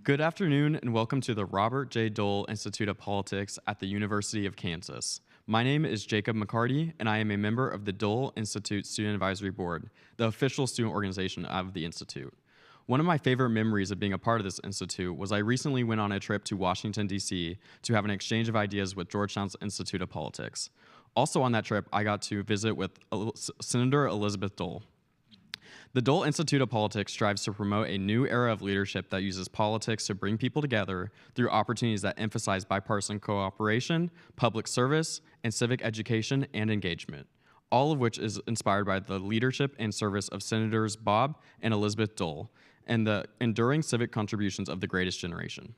Good afternoon and welcome to the Robert J. Dole Institute of Politics at the University of Kansas. My name is Jacob McCarty and I am a member of the Dole Institute Student Advisory Board, the official student organization of the Institute. One of my favorite memories of being a part of this institute was I recently went on a trip to Washington, D.C. to have an exchange of ideas with Georgetown's Institute of Politics. Also on that trip, I got to visit with Senator Elizabeth Dole. The Dole Institute of Politics strives to promote a new era of leadership that uses politics to bring people together through opportunities that emphasize bipartisan cooperation, public service, and civic education and engagement, all of which is inspired by the leadership and service of Senators Bob and Elizabeth Dole and the enduring civic contributions of the greatest generation.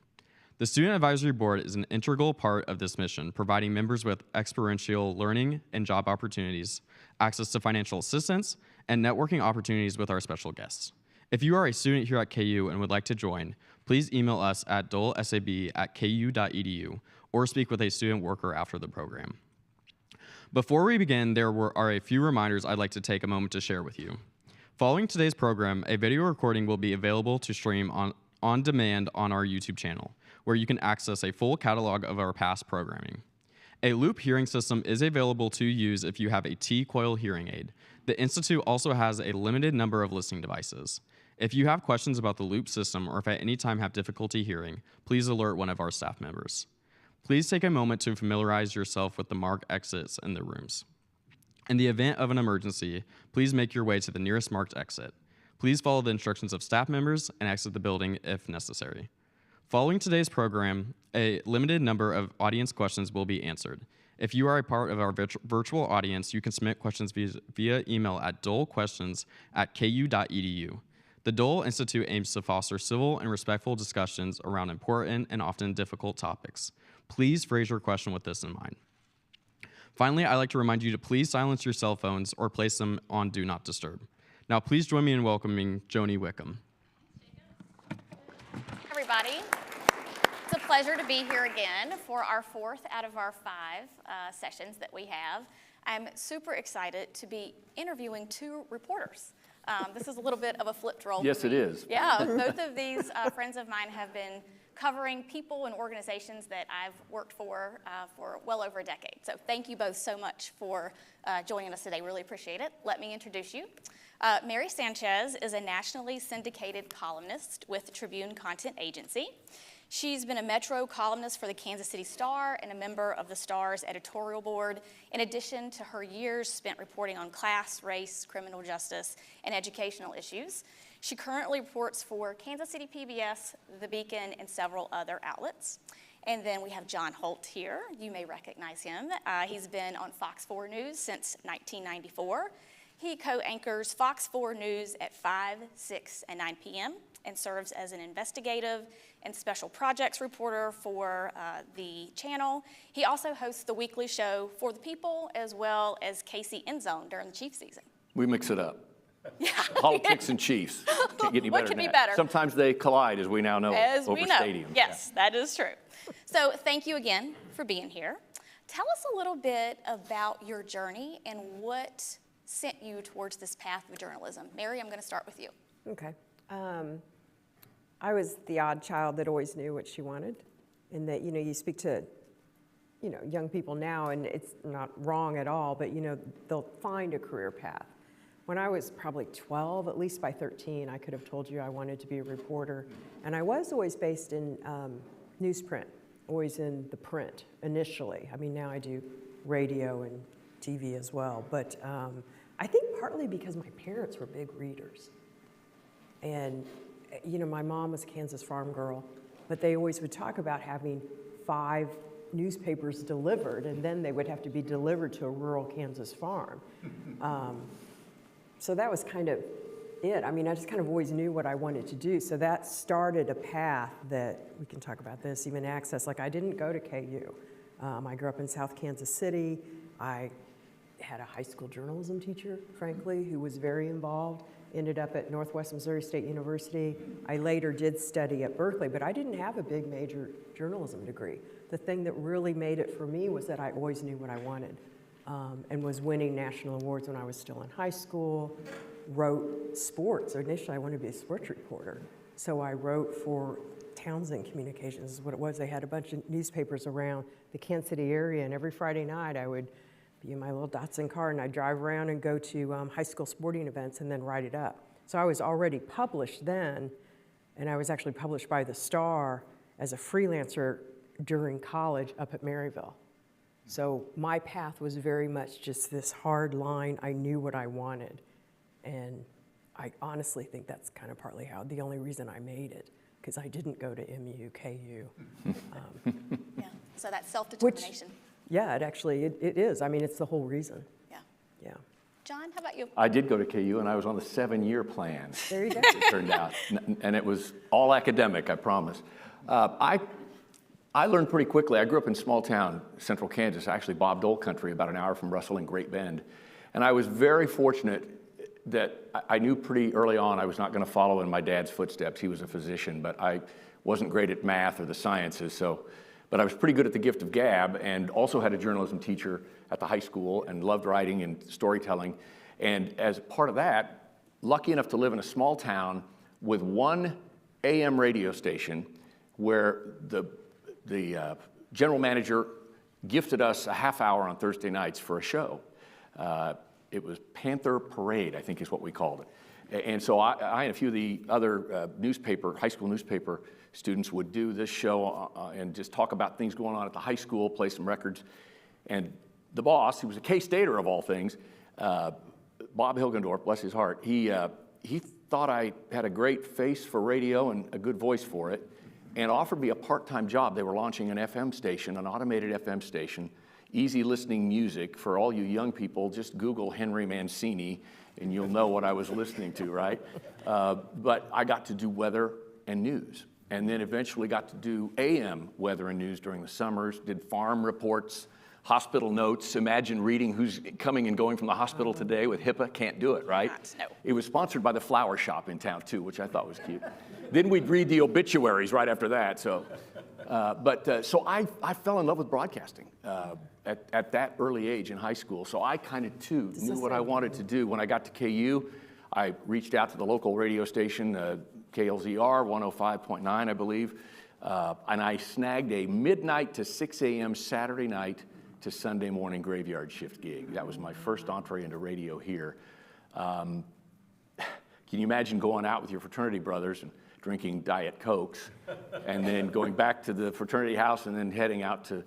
The Student Advisory Board is an integral part of this mission, providing members with experiential learning and job opportunities, access to financial assistance, and networking opportunities with our special guests. If you are a student here at KU and would like to join, please email us at dolesab@ku.edu or speak with a student worker after the program. Before we begin, there are a few reminders I'd like to take a moment to share with you. Following today's program, a video recording will be available to stream on demand on our YouTube channel, where you can access a full catalog of our past programming. A loop hearing system is available to use if you have a T-coil hearing aid. The Institute also has a limited number of listening devices. If you have questions about the loop system or if at any time have difficulty hearing, please alert one of our staff members. Please take a moment to familiarize yourself with the marked exits in the rooms. In the event of an emergency, please make your way to the nearest marked exit. Please follow the instructions of staff members and exit the building if necessary. Following today's program, a limited number of audience questions will be answered. If you are a part of our virtual audience, you can submit questions via email at dolequestions@ku.edu. The Dole Institute aims to foster civil and respectful discussions around important and often difficult topics. Please phrase your question with this in mind. Finally, I'd like to remind you to please silence your cell phones or place them on Do Not Disturb. Now, please join me in welcoming Joni Wickham. Everybody, it's a pleasure to be here again for our fourth out of our five sessions that we have. I'm super excited to be interviewing two reporters. This is a little bit of a flipped role. Yes, it is. Yeah, both of these friends of mine have been covering people and organizations that I've worked for well over a decade. So thank you both so much for joining us today. Really appreciate it. Let me introduce you. Mary Sanchez is a nationally syndicated columnist with the Tribune Content Agency. She's been a Metro columnist for the Kansas City Star and a member of the Star's editorial board, in addition to her years spent reporting on class, race, criminal justice, and educational issues. She currently reports for Kansas City PBS, The Beacon, and several other outlets. And then we have John Holt here. You may recognize him. He's been on Fox 4 News since 1994. He co-anchors Fox 4 News at 5, 6, and 9 p.m. and serves as an investigative and special projects reporter for the channel. He also hosts the weekly show For the People, as well as KC End Zone during the Chiefs season. We mix it up. Yeah. Politics and Chiefs. Can't get any better What could than be that. better? Sometimes they collide, as we now know, As over we know. stadiums. Yes, that is true. So thank you again for being here. Tell us a little bit about your journey and what sent you towards this path of journalism. Mary, I'm going to start with you. Okay. I was the odd child that always knew what she wanted, and that, you speak to, young people now, and it's not wrong at all, but, they'll find a career path. When I was probably 12, at least by 13, I could have told you I wanted to be a reporter, and I was always based in newsprint, always in the print initially. I mean, now I do radio and TV as well, but I think partly because my parents were big readers. And, my mom was a Kansas farm girl, but they always would talk about having 5 newspapers delivered, and then they would have to be delivered to a rural Kansas farm. So that was kind of it. I mean, I just kind of always knew what I wanted to do. So that started a path that, we can talk about this, even access. Like, I didn't go to KU. I grew up in South Kansas City. I had a high school journalism teacher, frankly, who was very involved. Ended up at Northwest Missouri State University. I later did study at Berkeley, but I didn't have a big major journalism degree. The thing that really made it for me was that I always knew what I wanted, and was winning national awards when I was still in high school. Wrote sports. Initially, I wanted to be a sports reporter. So I wrote for Townsend Communications is what it was. They had a bunch of newspapers around the Kansas City area, and every Friday night I would be in my little Datsun car, and I'd drive around and go to high school sporting events and then write it up. So I was already published then, and I was actually published by the Star as a freelancer during college up at Maryville. So my path was very much just this hard line. I knew what I wanted, and I honestly think that's kind of partly the only reason I made it, because I didn't go to MU, KU. Yeah, so that's self-determination. Yeah, it is. I mean, it's the whole reason. Yeah. Yeah. John, how about you? I did go to KU, and I was on the 7-year plan. There you go. It turned out, and it was all academic, I promise. I learned pretty quickly. I grew up in small town, central Kansas, actually Bob Dole country, about an hour from Russell and Great Bend. And I was very fortunate that I knew pretty early on I was not going to follow in my dad's footsteps. He was a physician, but I wasn't great at math or the sciences. But I was pretty good at the gift of gab, and also had a journalism teacher at the high school and loved writing and storytelling. And as part of that, lucky enough to live in a small town with one AM radio station where the general manager gifted us a half hour on Thursday nights for a show. It was Panther Parade, I think is what we called it. And so I and a few of the other high school newspaper students would do this show and just talk about things going on at the high school, play some records. And the boss, who was a K-Stater of all things, Bob Hilgendorf, bless his heart, he thought I had a great face for radio and a good voice for it, and offered me a part-time job. They were launching an FM station, an automated FM station, easy listening music. For all you young people, just Google Henry Mancini, and you'll know what I was listening to, right? But I got to do weather and news, and then eventually got to do AM weather and news during the summers, did farm reports, hospital notes. Imagine reading who's coming and going from the hospital today with HIPAA. Can't do it, right? No. It was sponsored by the flower shop in town, too, which I thought was cute. Then we'd read the obituaries right after that. So I fell in love with broadcasting at that early age in high school. So I kind of, too, knew what I wanted to do. When I got to KU, I reached out to the local radio station, KLZR 105.9, I believe, and I snagged a midnight to 6 a.m. Saturday night to Sunday morning graveyard shift gig. That was my first entree into radio here. Can you imagine going out with your fraternity brothers and drinking Diet Cokes, and then going back to the fraternity house and then heading out to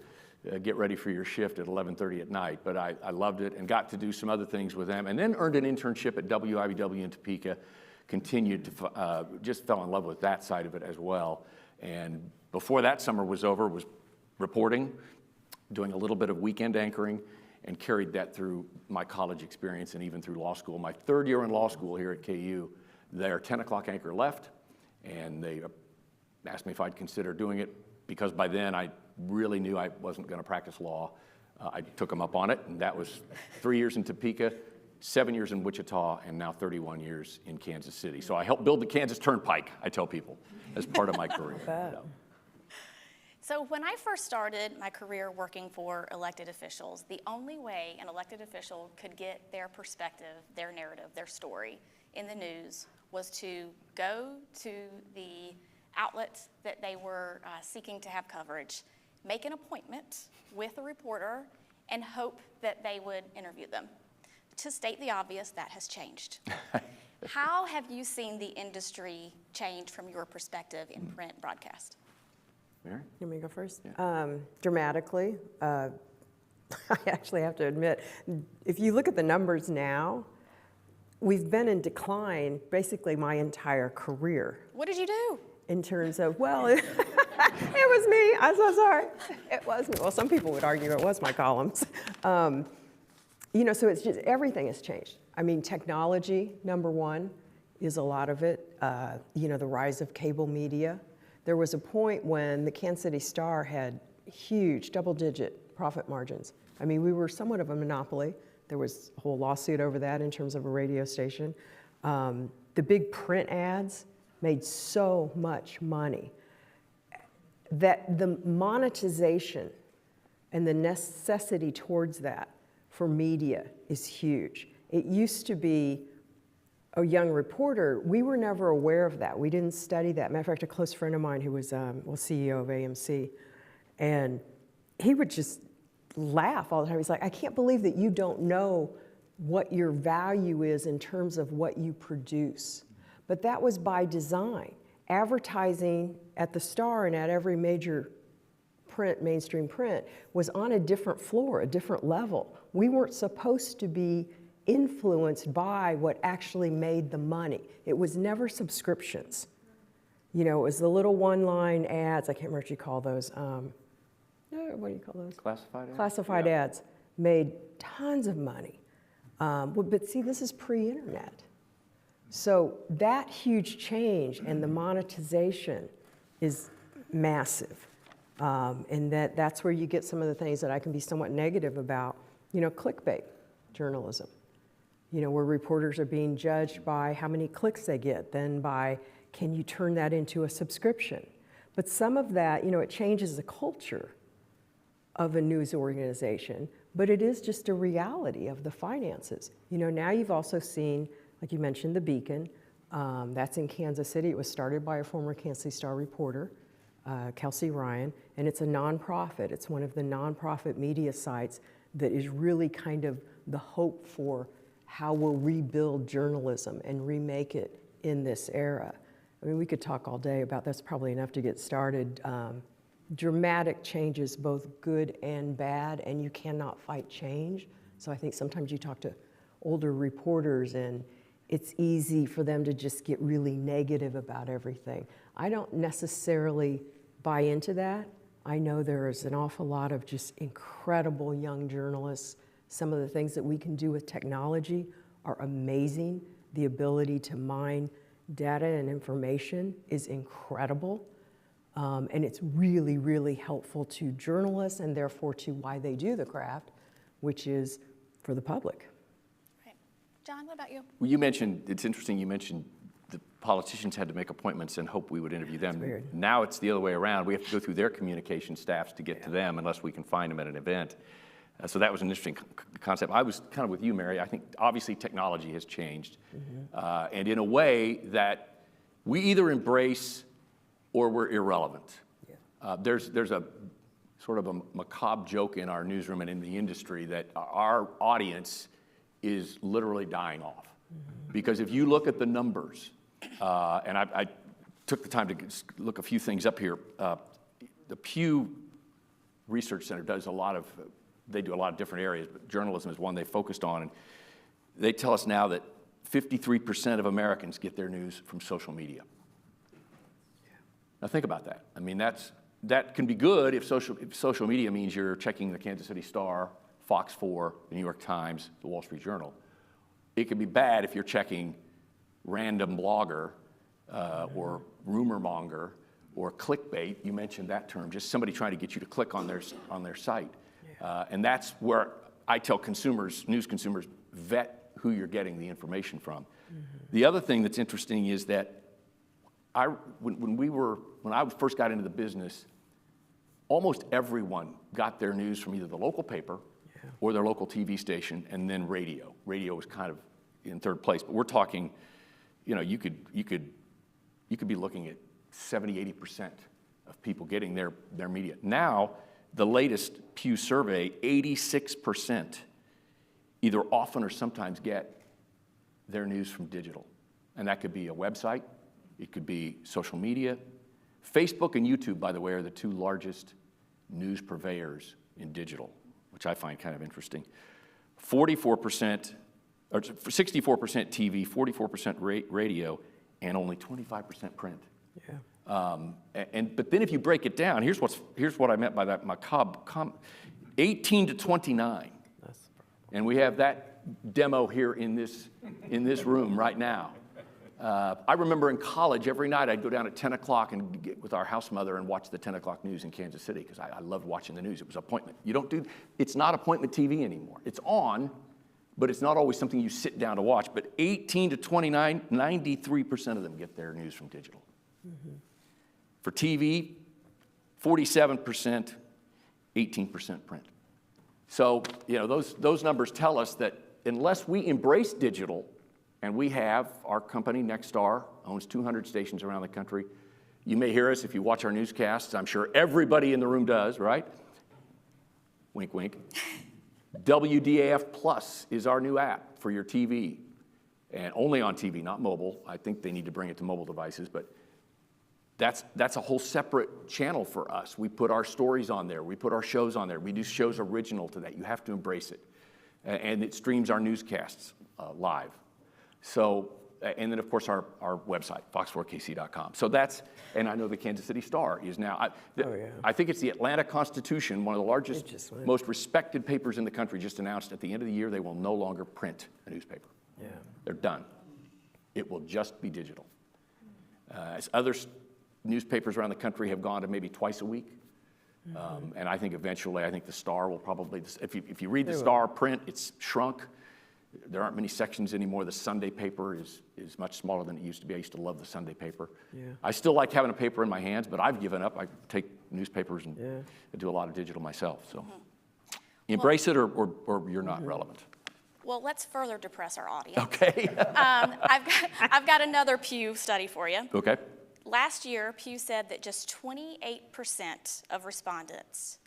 get ready for your shift at 11:30 at night? But I loved it and got to do some other things with them, and then earned an internship at WIBW in Topeka, continued to, just fell in love with that side of it as well. And before that summer was over, was reporting, doing a little bit of weekend anchoring, and carried that through my college experience and even through law school. My third year in law school here at KU, their 10 o'clock anchor left, and they asked me if I'd consider doing it, because by then I really knew I wasn't going to practice law. I took them up on it, and that was 3 years in Topeka, 7 years in Wichita, and now 31 years in Kansas City. So I helped build the Kansas Turnpike, I tell people, as part of my career. Yeah. So when I first started my career working for elected officials, the only way an elected official could get their perspective, their narrative, their story in the news was to go to the outlets that they were seeking to have coverage, make an appointment with a reporter, and hope that they would interview them. To state the obvious, that has changed. How have you seen the industry change from your perspective in print broadcast? Mary? You want me to go first? Yeah. Dramatically. I actually have to admit, if you look at the numbers now, we've been in decline basically my entire career. What did you do? In terms of, well, it was me. I'm so sorry. It was me. Well, some people would argue it was my columns. So it's just, everything has changed. I mean, technology, number one, is a lot of it. The rise of cable media. There was a point when the Kansas City Star had huge double-digit profit margins. I mean, we were somewhat of a monopoly. There was a whole lawsuit over that in terms of a radio station. The big print ads made so much money that the monetization and the necessity towards that for media is huge. It used to be a young reporter, we were never aware of that. We didn't study that. Matter of fact, a close friend of mine who was CEO of AMC, and he would just laugh all the time. He's like, I can't believe that you don't know what your value is in terms of what you produce. But that was by design. Advertising at the Star and at every major print, mainstream print, was on a different floor, a different level. We weren't supposed to be influenced by what actually made the money. It was never subscriptions. You know, it was the little one-line ads. I can't remember what you call those. What do you call those? Classified ads? Classified ads made tons of money. But see, this is pre-internet. So that huge change and the monetization is massive. And that's where you get some of the things that I can be somewhat negative about. You know, clickbait journalism. You know, where reporters are being judged by how many clicks they get, then by can you turn that into a subscription? But some of that, you know, it changes the culture of a news organization, but it is just a reality of the finances. You know, now you've also seen, like you mentioned, the Beacon. That's in Kansas City. It was started by a former Kansas City Star reporter, Kelsey Ryan, and it's a nonprofit. It's one of the nonprofit media sites that is really kind of the hope for how we'll rebuild journalism and remake it in this era. I mean, we could talk all day about that's probably enough to get started. Dramatic changes, both good and bad, and you cannot fight change. So I think sometimes you talk to older reporters and it's easy for them to just get really negative about everything. I don't necessarily buy into that. I know there is an awful lot of just incredible young journalists. Some of the things that we can do with technology are amazing. The ability to mine data and information is incredible. And it's really, really helpful to journalists and therefore to why they do the craft, which is for the public. Right. John, what about you? Well, you mentioned, it's interesting, you mentioned the politicians had to make appointments and hope we would interview them. That's weird. Now it's the other way around. We have to go through their communication staffs to get to them unless we can find them at an event. So that was an interesting concept. I was kind of with you, Mary. I think obviously technology has changed. And in a way that we either embrace or we're irrelevant. There's a sort of a macabre joke in our newsroom and in the industry that our audience is literally dying off. Because if you look at the numbers, and I took the time to look a few things up here. The Pew Research Center does a lot of, they do a lot of different areas, but journalism is one they focused on. And they tell us now that 53% of Americans get their news from social media. Now think about that. I mean, that can be good if social media means you're checking the Kansas City Star, Fox 4, the New York Times, the Wall Street Journal. It can be bad if you're checking random blogger or rumor monger or clickbait. You mentioned that term, just somebody trying to get you to click on their site. And that's where I tell consumers, news consumers, vet who you're getting the information from. The other thing that's interesting is that when I first got into the business, almost everyone got their news from either the local paper or their local TV station, and then radio. Radio was kind of in third place, but we're talking, you know, you could be looking at 70-80% of people getting their media. Now, the latest Pew survey, 86% either often or sometimes get their news from digital. And that could be a website, it could be social media. Facebook and YouTube, by the way, are the two largest news purveyors in digital, which I find kind of interesting. 64% TV, 44% radio, and only 25% print. But then if you break it down, here's what I meant by that macabre 18 to 29. And we have that demo here in this room right now. I remember in college, every night I'd go down at 10 o'clock and get with our house mother and watch the 10 o'clock news in Kansas City because I loved watching the news. It was appointment. It's not appointment TV anymore. It's on, but it's not always something you sit down to watch. But 18 to 29, 93% of them get their news from digital. For TV, 47%, 18% print. So, you know, those numbers tell us that unless we embrace digital, And we have, our company, Nexstar, owns 200 stations around the country. You may hear us if you watch our newscasts. I'm sure everybody in the room does, right? Wink, wink. WDAF Plus is our new app for your TV, and only on TV, not mobile. I think they need to bring it to mobile devices, but that's a whole separate channel for us. We put our stories on there. We put our shows on there. We do shows original to that. You have to embrace it. And it streams our newscasts live. So, and then of course our website, fox4kc.com. So that's, and I know the Kansas City Star is now, I think it's the Atlanta Constitution, one of the largest, most respected papers in the country, just announced at the end of the year they will no longer print a newspaper. Yeah. They're done. It will just be digital. As other newspapers around the country have gone to maybe twice a week. And I think eventually, I think the Star will probably, if you read the Star print, it's shrunk. There aren't many sections anymore. The Sunday paper is much smaller than it used to be. I used to love the Sunday paper. Yeah. I still like having a paper in my hands, but I've given up. I take newspapers and do a lot of digital myself. So embrace it or you're not relevant. Well, let's further depress our audience. Okay. I've got another Pew study for you. Okay. Last year, Pew said that just 28% of respondents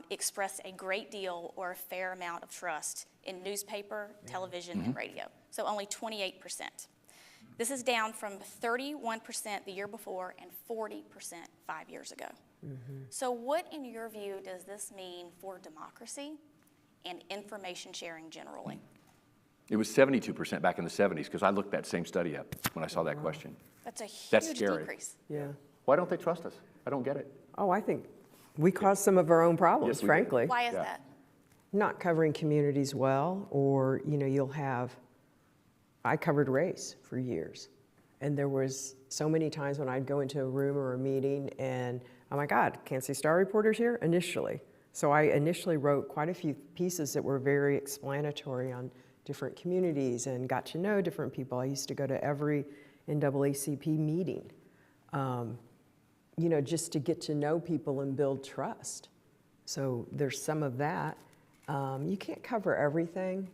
express a great deal or a fair amount of trust in newspaper, television, and radio. So only 28%. This is down from 31% the year before and 40% 5 years ago. So what, in your view, does this mean for democracy and information sharing generally? It was 72% back in the 70s, because I looked that same study up when I saw that question. That's a huge decrease. Yeah. Why don't they trust us? I don't get it. Oh, I think we caused some of our own problems, Yes, we frankly. Why is that? Not covering communities well, or, you'll have, I covered race for years. And there was so many times when I'd go into a room or a meeting and, oh my God, Kansas City Star reporters here? Initially. So I initially wrote quite a few pieces that were very explanatory on different communities and got to know different people. I used to go to every NAACP meeting, just to get to know people and build trust. So there's some of that. You can't cover everything.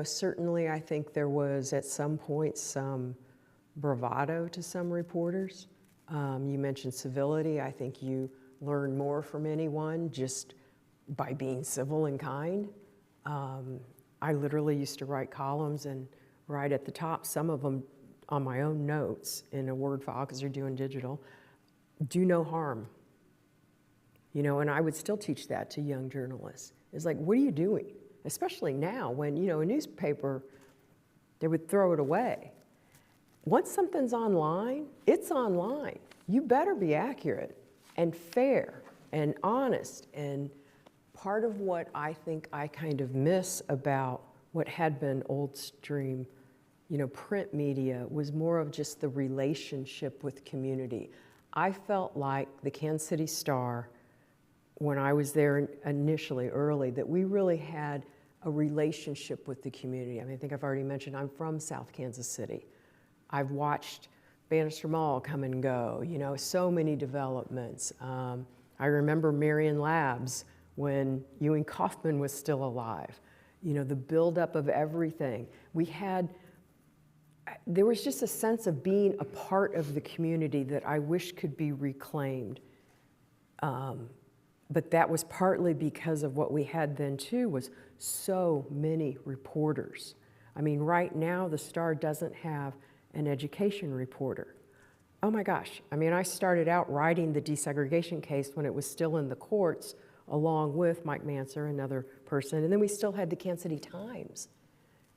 Certainly I think there was at some point some bravado to some reporters. You mentioned civility. I think you learn more from anyone just by being civil and kind. I literally used to write columns and write at the top, some of them on my own notes in a Word file because they're doing digital, do no harm. And I would still teach that to young journalists. It's like, what are you doing? Especially now when, a newspaper, they would throw it away. Once something's online, it's online. You better be accurate and fair and honest. And part of what I think I kind of miss about what had been old stream, print media was more of just the relationship with community. I felt like the Kansas City Star, when I was there initially, early, that we really had a relationship with the community. I think I've already mentioned I'm from South Kansas City. I've watched Bannister Mall come and go, so many developments. I remember Marion Labs when Ewing Kauffman was still alive. The buildup of everything. There was just a sense of being a part of the community that I wish could be reclaimed. But that was partly because of what we had then too, was so many reporters. Right now the Star doesn't have an education reporter. Oh my gosh, I started out writing the desegregation case when it was still in the courts, along with Mike Manser, another person, and then we still had the Kansas City Times,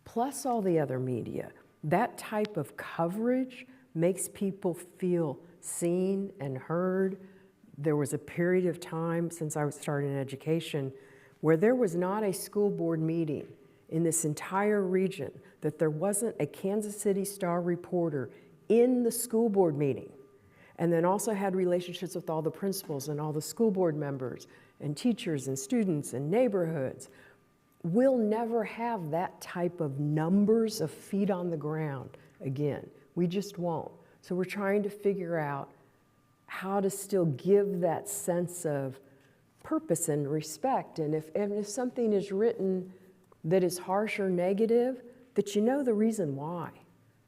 plus all the other media. That type of coverage makes people feel seen and heard. There was a period of time since I started in education where there was not a school board meeting in this entire region that there wasn't a Kansas City Star reporter in the school board meeting, and then also had relationships with all the principals and all the school board members and teachers and students and neighborhoods. We'll never have that type of numbers of feet on the ground again. We just won't. So we're trying to figure out how to still give that sense of purpose and respect. And if something is written that is harsh or negative, that the reason why.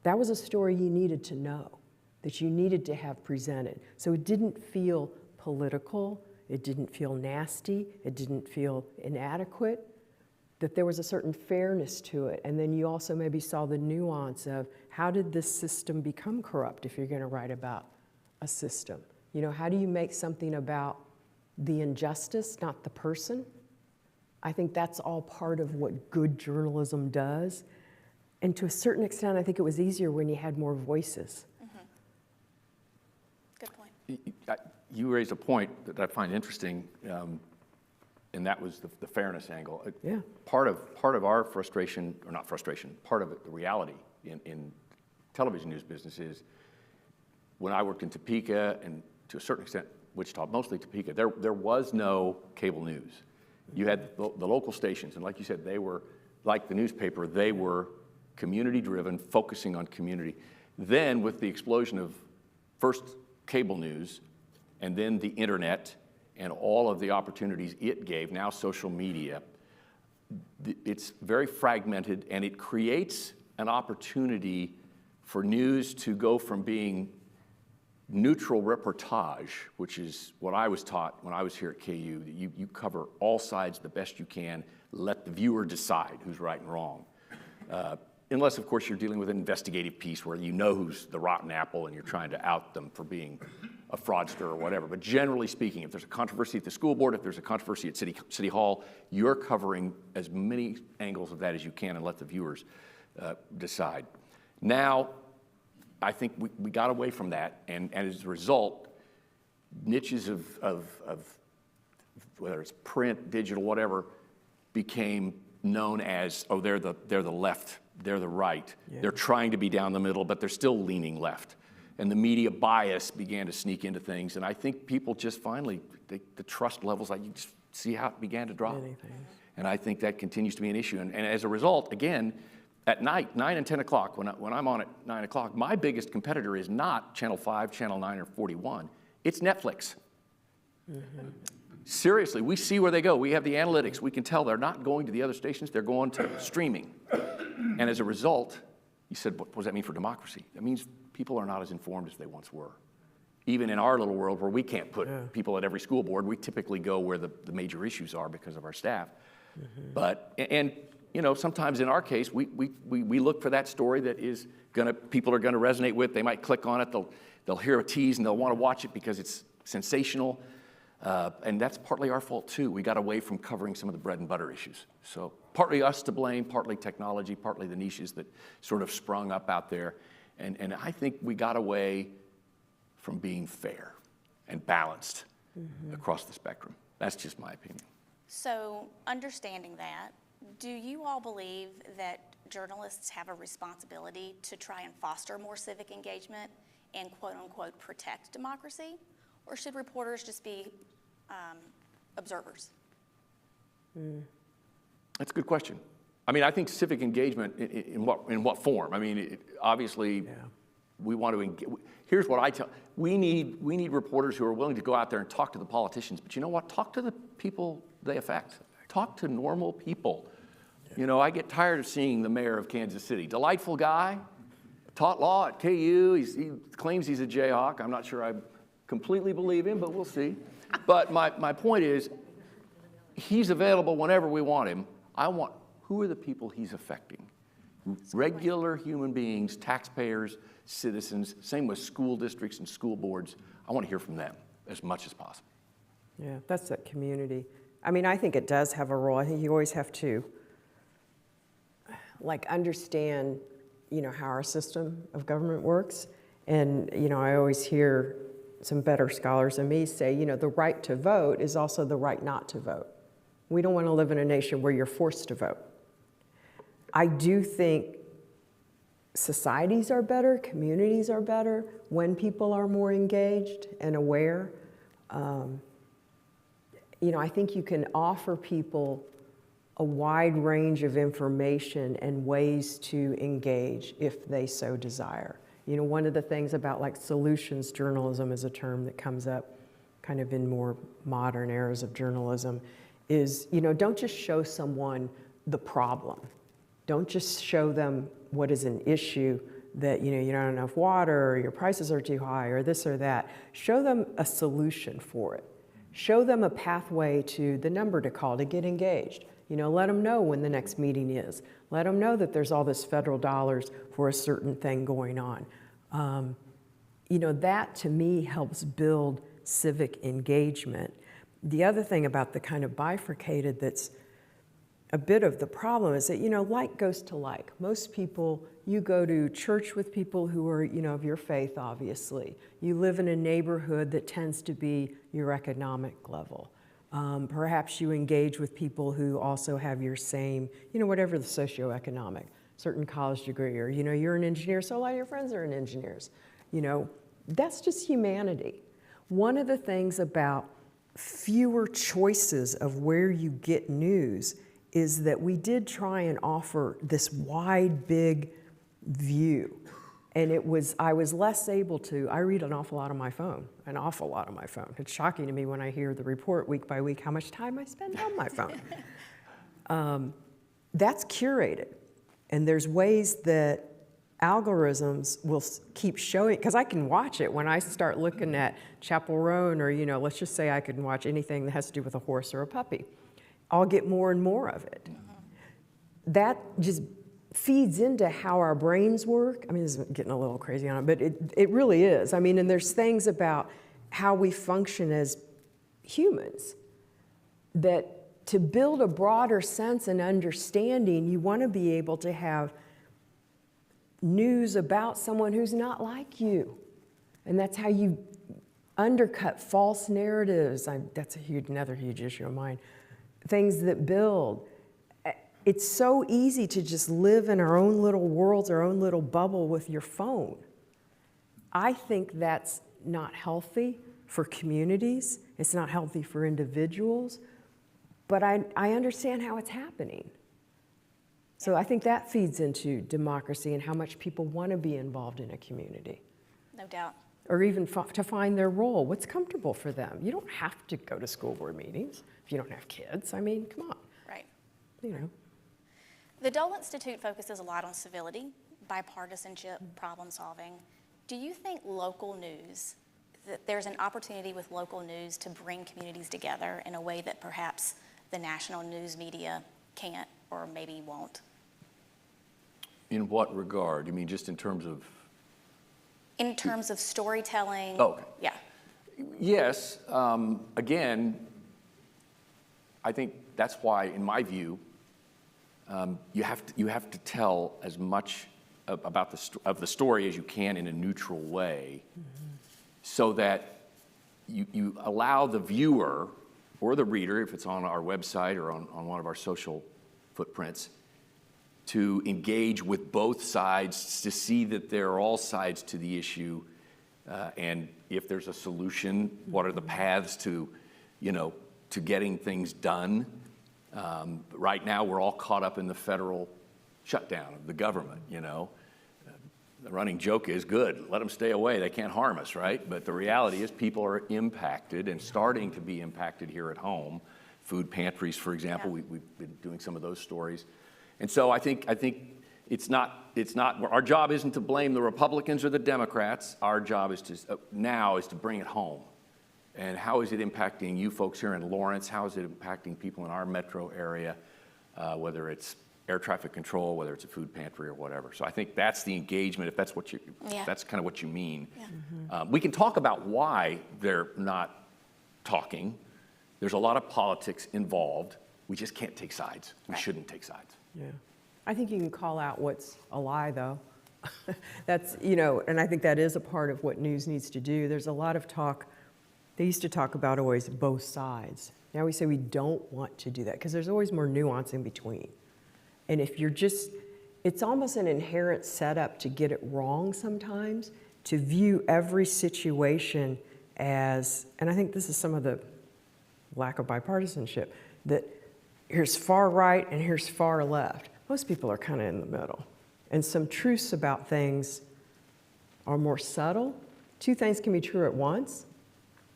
that was a story you needed to know, that you needed to have presented. So it didn't feel political, it didn't feel nasty, it didn't feel inadequate, that there was a certain fairness to it. And then you also maybe saw the nuance of how did this system become corrupt if you're going to write about a system? You know, how do you make something about the injustice, not the person? I think that's all part of what good journalism does. And to a certain extent, I think it was easier when you had more voices. Mm-hmm. Good point. You raised a point that I find interesting, and that was the fairness angle. Yeah. Part of our frustration, or not frustration, part of the reality in television news business is when I worked in Topeka and to a certain extent Wichita, mostly Topeka, there was no cable news. You had the local stations, and like you said, they were like the newspaper, they were community driven, focusing on community. Then with the explosion of first cable news and then the internet and all of the opportunities it gave, now social media, it's very fragmented, and it creates an opportunity for news to go from being neutral reportage, which is what I was taught when I was here at KU, that you cover all sides the best you can, let the viewer decide who's right and wrong. Unless, of course, you're dealing with an investigative piece where you know who's the rotten apple and you're trying to out them for being a fraudster or whatever. But generally speaking, if there's a controversy at the school board, if there's a controversy at City Hall, you're covering as many angles of that as you can and let the viewers decide. Now, I think we got away from that, and as a result, niches of whether it's print, digital, whatever, became known as, oh, they're the left, they're the right. Yeah. They're trying to be down the middle, but they're still leaning left. And the media bias began to sneak into things, and I think people just finally, the trust levels, like you just see how it began to drop. And I think that continues to be an issue. And as a result, again, at night, 9 and 10 o'clock, when I'm on at 9 o'clock, my biggest competitor is not Channel 5, Channel 9, or 41. It's Netflix. Mm-hmm. Seriously, we see where they go. We have the analytics. We can tell they're not going to the other stations. They're going to streaming. And as a result, you said, what does that mean for democracy? That means people are not as informed as they once were. Even in our little world where we can't put people at every school board, we typically go where the major issues are because of our staff. Mm-hmm. But, and you know, sometimes in our case, we look for that story that is people are gonna resonate with. They might click on it, they'll hear a tease and they'll wanna watch it because it's sensational. And that's partly our fault too. We got away from covering some of the bread and butter issues. So partly us to blame, partly technology, partly the niches that sort of sprung up out there. And I think we got away from being fair and balanced across the spectrum. That's just my opinion. So understanding that, do you all believe that journalists have a responsibility to try and foster more civic engagement and quote unquote protect democracy? Or should reporters just be observers? That's a good question. I mean, I think civic engagement in what form? I mean, obviously, we want to engage. Here's what I tell: we need reporters who are willing to go out there and talk to the politicians. But you know what? Talk to the people they affect. Talk to normal people. Yeah. You know, I get tired of seeing the mayor of Kansas City, delightful guy, taught law at KU. He claims he's a Jayhawk. I'm not sure I completely believe him, but we'll see. But my point is, he's available whenever we want him. Who are the people he's affecting? Regular human beings, taxpayers, citizens, same with school districts and school boards. I want to hear from them as much as possible. Yeah, that's that community. I mean, I think it does have a role. I think you always have to, understand, how our system of government works. And, I always hear some better scholars than me say, the right to vote is also the right not to vote. We don't want to live in a nation where you're forced to vote. I do think societies are better, communities are better when people are more engaged and aware. I think you can offer people a wide range of information and ways to engage if they so desire. One of the things about solutions journalism is a term that comes up kind of in more modern eras of journalism is, don't just show someone the problem. Don't just show them what is an issue that, you don't have enough water, or your prices are too high, or this or that. Show them a solution for it. Show them a pathway to the number to call to get engaged. Let them know when the next meeting is. Let them know that there's all this federal dollars for a certain thing going on. That to me helps build civic engagement. The other thing about the kind of bifurcated that's a bit of the problem is that, like goes to like. Most people, you go to church with people who are, of your faith, obviously. You live in a neighborhood that tends to be your economic level. Perhaps you engage with people who also have your same, whatever the socioeconomic, certain college degree, or, you're an engineer, so a lot of your friends are engineers. That's just humanity. One of the things about fewer choices of where you get news is that we did try and offer this wide, big view. And I was less able to, I read an awful lot on my phone. It's shocking to me when I hear the report week by week how much time I spend on my phone. That's curated. And there's ways that algorithms will keep showing, because I can watch it when I start looking at Chapel Roan, or, let's just say I can watch anything that has to do with a horse or a puppy. I'll get more and more of it. That just feeds into how our brains work. I mean, this is getting a little crazy on it, but it really is. I mean, and there's things about how we function as humans that to build a broader sense and understanding, you want to be able to have news about someone who's not like you. And that's how you undercut false narratives. That's another huge issue of mine. Things that build. It's so easy to just live in our own little worlds, our own little bubble with your phone. I think that's not healthy for communities. It's not healthy for individuals. But I understand how it's happening. So I think that feeds into democracy and how much people want to be involved in a community. No doubt. Or even to find their role, what's comfortable for them. You don't have to go to school board meetings if you don't have kids. I mean, come on. Right. The Dole Institute focuses a lot on civility, bipartisanship, problem solving. Do you think local news, that there's an opportunity with local news to bring communities together in a way that perhaps the national news media can't or maybe won't? In what regard? You mean just in terms of? In terms of storytelling. Oh, okay. Yeah. Yes. Again, I think that's why, in my view, you have to tell as much about the story as you can in a neutral way, so that you allow the viewer or the reader, if it's on our website or on one of our social footprints, to engage with both sides, to see that there are all sides to the issue, and if there's a solution, what are the paths to getting things done. Right now, we're all caught up in the federal shutdown of the government, The running joke is, good, let them stay away, they can't harm us, right? But the reality is people are impacted and starting to be impacted here at home. Food pantries, for example, Yeah. we've been doing some of those stories. And so I think it's not, our job isn't to blame the Republicans or the Democrats. Our job is to bring it home. And how is it impacting you folks here in Lawrence? How is it impacting people in our metro area, whether it's air traffic control, whether it's a food pantry or whatever. So I think that's the engagement, if that's that's kind of what you mean. Yeah. We can talk about why they're not talking. There's a lot of politics involved. We just can't take sides. We shouldn't take sides. Yeah. I think you can call out what's a lie, though. That's, and I think that is a part of what news needs to do. There's a lot of talk. They used to talk about always both sides. Now we say we don't want to do that because there's always more nuance in between. And if you're it's almost an inherent setup to get it wrong sometimes, to view every situation as, and I think this is some of the lack of bipartisanship, that here's far right and here's far left. Most people are kind of in the middle. And some truths about things are more subtle. Two things can be true at once.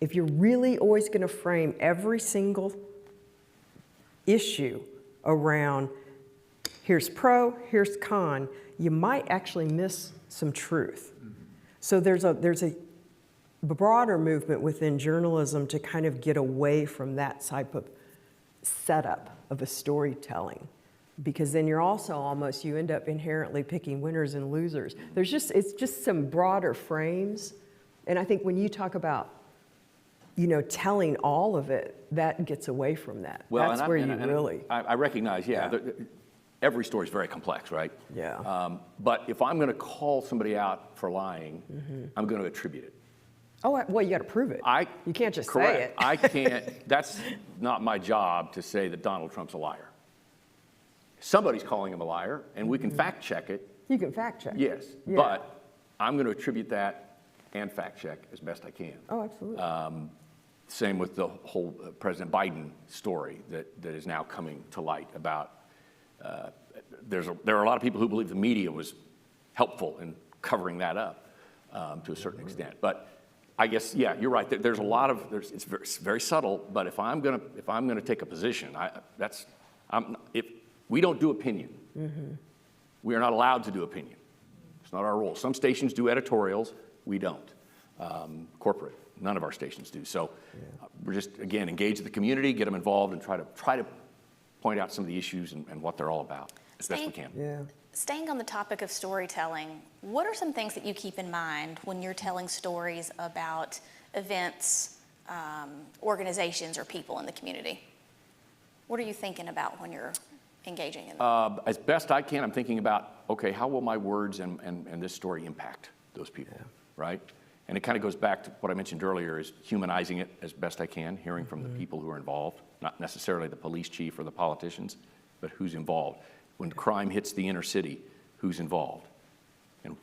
If you're really always going to frame every single issue around here's pro, here's con, you might actually miss some truth. So there's a broader movement within journalism to kind of get away from that type of setup of a storytelling, because then you're also almost, you end up inherently picking winners and losers. It's just some broader frames. And I think when you talk about, telling all of it, that gets away from that. Well, that's where you really. I recognize, every story is very complex, right? Yeah. But if I'm going to call somebody out for lying, I'm going to attribute it. Oh, well, you got to prove it. You can't just say it. I can't. That's not my job to say that Donald Trump's a liar. Somebody's calling him a liar, and we can fact check it. You can fact check. Yes, Yeah. but I'm going to attribute that and fact check as best I can. Oh, absolutely. Same with the whole President Biden story that is now coming to light about. There are a lot of people who believe the media was helpful in covering that up to a certain extent, but I guess you're right. There's a lot of it's very subtle. But if I'm gonna take a position, if we don't do opinion, we are not allowed to do opinion. It's not our role. Some stations do editorials. We don't. Corporate. None of our stations do. So we're just, again, engage the community, get them involved, and try to point out some of the issues and what they're all about as best we can. Yeah. Staying on the topic of storytelling, what are some things that you keep in mind when you're telling stories about events, organizations, or people in the community? What are you thinking about when you're engaging in them? As best I can, I'm thinking about, okay, how will my words and this story impact those people, right? And it kind of goes back to what I mentioned earlier, is humanizing it as best I can, hearing from the people who are involved, not necessarily the police chief or the politicians, but who's involved. When crime hits the inner city, who's involved? And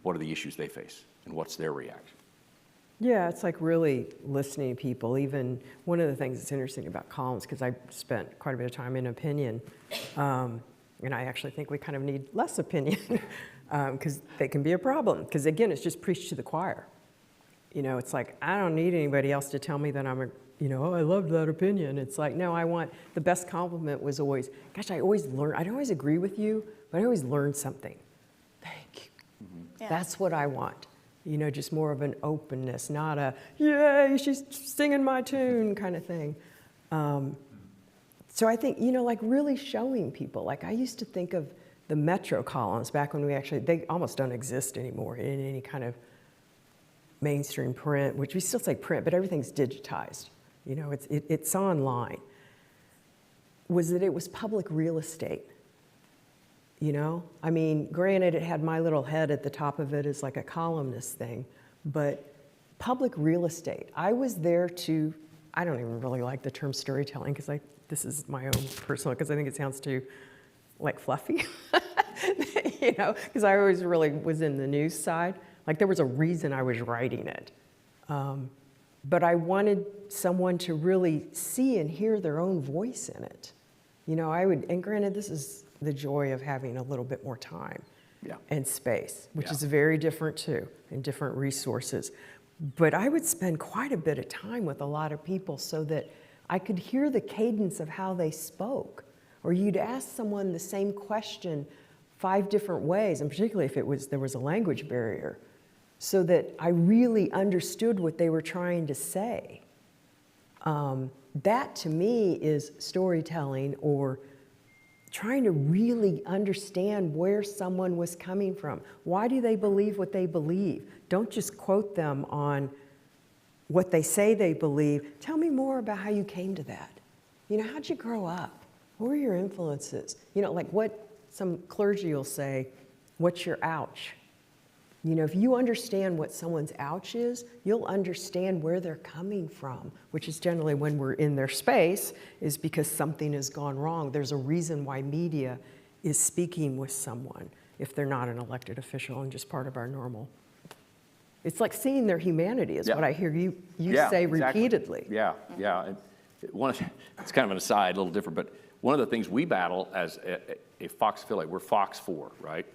what are the issues they face? And what's their reaction? Yeah, it's like really listening to people. Even one of the things that's interesting about columns, because I spent quite a bit of time in opinion, and I actually think we kind of need less opinion, because they can be a problem. Because again, it's just preach to the choir. It's like, I don't need anybody else to tell me that I'm I loved that opinion. It's like, no, I want, the best compliment was always, gosh, I always learn, I don't always agree with you, but I always learn something. Thank you. Yeah. That's what I want. Just more of an openness, not a, yay, she's singing my tune kind of thing. So I think, like really showing people, like I used to think of the Metro columns back when they almost don't exist anymore in any kind of mainstream print, which we still say print, but everything's digitized. It's online. Was that it was public real estate. I mean, granted, it had my little head at the top of it as like a columnist thing, but public real estate. I was there to, I don't even really like the term storytelling, because this is my own personal, because I think it sounds too like fluffy, because I always really was in the news side. Like there was a reason I was writing it. But I wanted someone to really see and hear their own voice in it. And granted, this is the joy of having a little bit more time and space, which is very different too, and different resources. But I would spend quite a bit of time with a lot of people so that I could hear the cadence of how they spoke. Or you'd ask someone the same question 5 different ways, and particularly if there was a language barrier, so that I really understood what they were trying to say. That to me is storytelling, or trying to really understand where someone was coming from. Why do they believe what they believe? Don't just quote them on what they say they believe. Tell me more about how you came to that. How'd you grow up? What were your influences? Like what some clergy will say, what's your ouch? If you understand what someone's ouch is, you'll understand where they're coming from, which is generally when we're in their space, is because something has gone wrong. There's a reason why media is speaking with someone if they're not an elected official and just part of our normal. It's like seeing their humanity is what I hear you say repeatedly. Yeah. It's kind of an aside, a little different, but one of the things we battle as a Fox affiliate, we're Fox 4, right?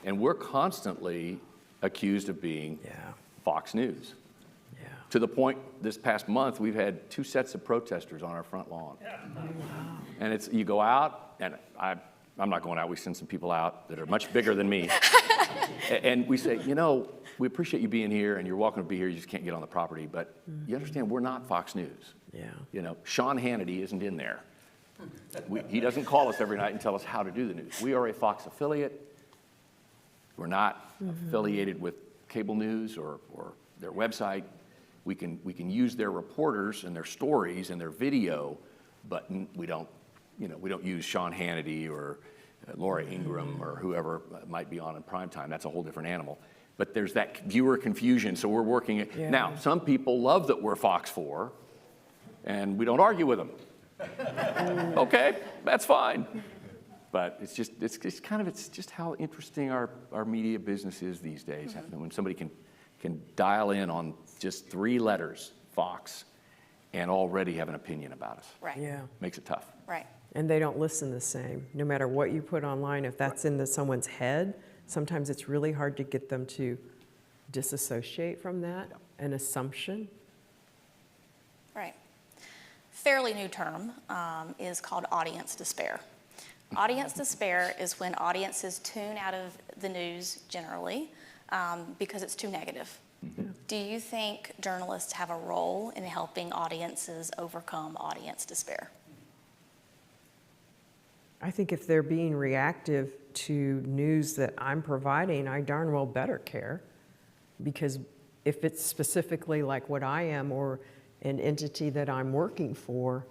And we're constantly accused of being Fox News. Yeah. To the point, this past month, we've had 2 sets of protesters on our front lawn. Yeah. And you go out, and I'm not going out, we send some people out that are much bigger than me. And we say, you know, we appreciate you being here and you're welcome to be here, you just can't get on the property. But you understand, we're not Fox News. Yeah. You know, Sean Hannity isn't in there. He doesn't call us every night and tell us how to do the news. We are a Fox affiliate. We're not affiliated with cable news or their website. We can use their reporters and their stories and their video, but we don't use Sean Hannity or Laura Ingraham or whoever might be on in prime time. That's a whole different animal. But there's that viewer confusion, so we're working it. Yeah. Now, some people love that we're Fox 4, and we don't argue with them. Okay, that's fine. But it's just how interesting our media business is these days. When somebody can dial in on just 3 letters, Fox, and already have an opinion about us. Right. Yeah. Makes it tough. Right. And they don't listen the same. No matter what you put online, if that's in someone's head, sometimes it's really hard to get them to disassociate from that, an assumption. Right. Fairly new term is called audience despair. Audience despair is when audiences tune out of the news generally because it's too negative. Mm-hmm. Do you think journalists have a role in helping audiences overcome audience despair? I think if they're being reactive to news that I'm providing, I darn well better care. Because if it's specifically like what I am or an entity that I'm working for,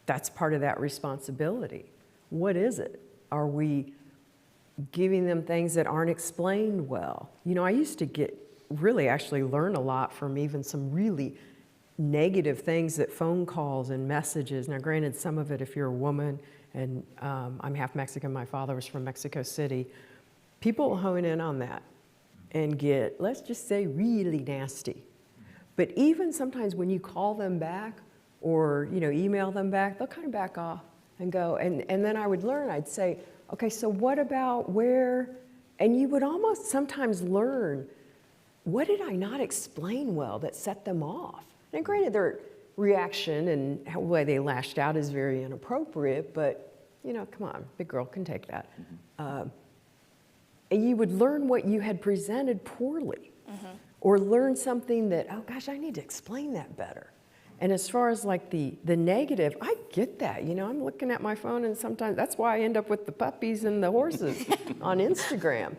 that's part of that responsibility. What is it? Are we giving them things that aren't explained well? You know, I used to actually learn a lot from even some really negative things that phone calls and messages. Now, granted, some of it, if you're a woman, and I'm half Mexican, my father was from Mexico City, people hone in on that and get, let's just say, really nasty. But even sometimes when you call them back or, you know, email them back, they'll kind of back off and go. And then I would learn, I'd say, okay, so what about where? And you would almost sometimes learn, what did I not explain well that set them off? And granted, their reaction and the way they lashed out is very inappropriate, but, you know, come on, big girl can take that. And you would learn what you had presented poorly, or learn something that, oh gosh, I need to explain that better. And as far as like the negative, I get that. You know, I'm looking at my phone and sometimes that's why I end up with the puppies and the horses on Instagram.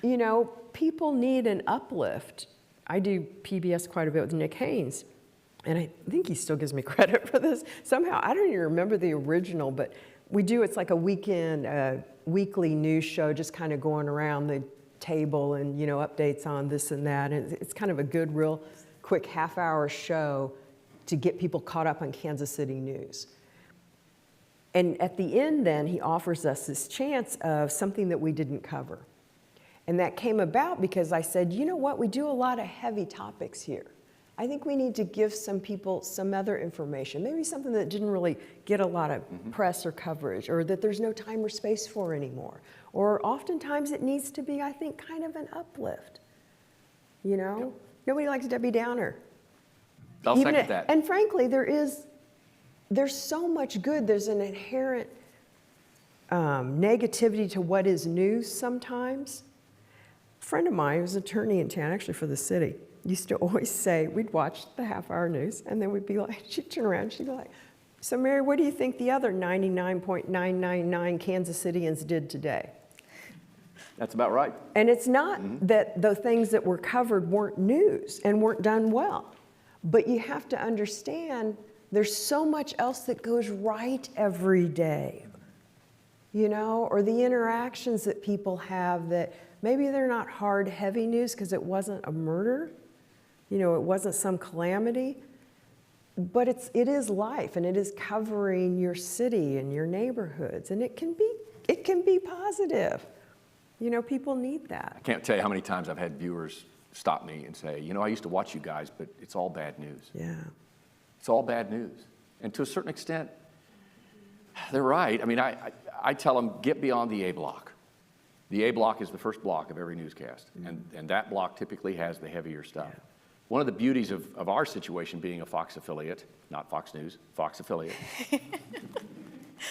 You know, people need an uplift. I do PBS quite a bit with Nick Haynes, and I think he still gives me credit for this. Somehow, I don't even remember the original, but it's like a weekly news show, just kind of going around the table and, you know, updates on this and that. And it's kind of a good, real quick half-hour show to get people caught up on Kansas City news. And at the end then, he offers us this chance of something that we didn't cover. And that came about because I said, you know what, we do a lot of heavy topics here. I think we need to give some people some other information, maybe something that didn't really get a lot of press or coverage, or that there's no time or space for anymore. Or oftentimes it needs to be, I think, kind of an uplift. You know? Yep. Nobody likes Debbie Downer. I'll second that. And frankly, there's so much good. There's an inherent negativity to what is news sometimes. A friend of mine who's an attorney in town, actually for the city, used to always say, we'd watch the half-hour news, and then we'd be like, she'd turn around, she'd be like, so Mary, what do you think the other 99.999 Kansas Cityans did today? That's about right. And it's not that the things that were covered weren't news and weren't done well, but you have to understand there's so much else that goes right every day, you know, or the interactions that people have that maybe they're not hard, heavy news because it wasn't a murder, you know, it wasn't some calamity, but it is life, and it is covering your city and your neighborhoods, and it can be positive. You know, people need that. I can't tell you how many times I've had viewers stop me and say, you know, I used to watch you guys, but it's all bad news. Yeah. It's all bad news. And to a certain extent, they're right. I mean, I tell them, get beyond the A block. The A block is the first block of every newscast, and that block typically has the heavier stuff. Yeah. One of the beauties of our situation being a Fox affiliate, not Fox News, Fox affiliate,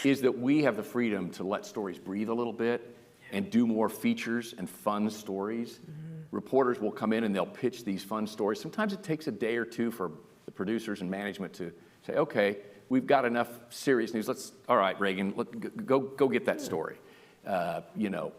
is that we have the freedom to let stories breathe a little bit and do more features and fun stories. Reporters will come in and they'll pitch these fun stories. Sometimes it takes a day or two for the producers and management to say, okay, we've got enough serious news. All right, Reagan, go get that story. You know,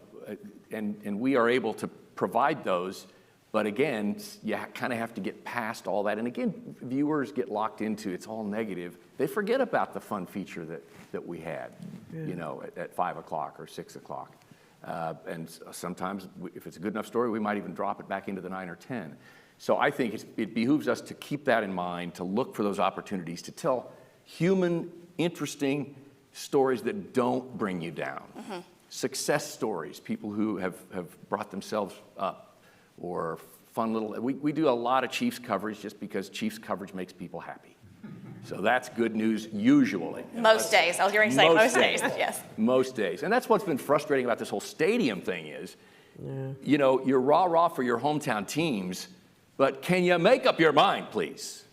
and we are able to provide those. But again, you kind of have to get past all that. And again, viewers get locked into it's all negative. They forget about the fun feature that we had, you know, at 5 o'clock or 6 o'clock. And sometimes, if it's a good enough story, we might even drop it back into the 9 or 10. So I think it behooves us to keep that in mind, to look for those opportunities, to tell human, interesting stories that don't bring you down. Success stories, people who have brought themselves up. Or fun little, we do a lot of Chiefs coverage just because Chiefs coverage makes people happy. So that's good news usually. Most days, I was going to say most days, yes. Most days. And that's what's been frustrating about this whole stadium thing is, you know, you're rah-rah for your hometown teams, but can you make up your mind, please?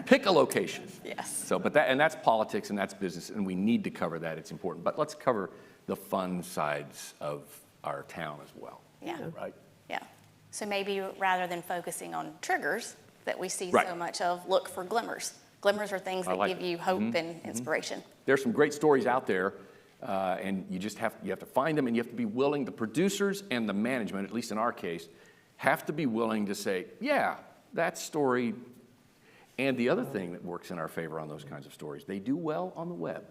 Pick a location. Yes. So, that's politics and that's business, and we need to cover that, it's important. But let's cover the fun sides of our town as well. Yeah. Right? Yeah. So maybe rather than focusing on triggers that we see Right. so much of, look for glimmers. Glimmers are things that give you hope and inspiration. There's some great stories out there, and you have to find them, and you have to be willing. The producers and the management, at least in our case, have to be willing to say, yeah, that story. And the other thing that works in our favor on those kinds of stories, they do well on the web.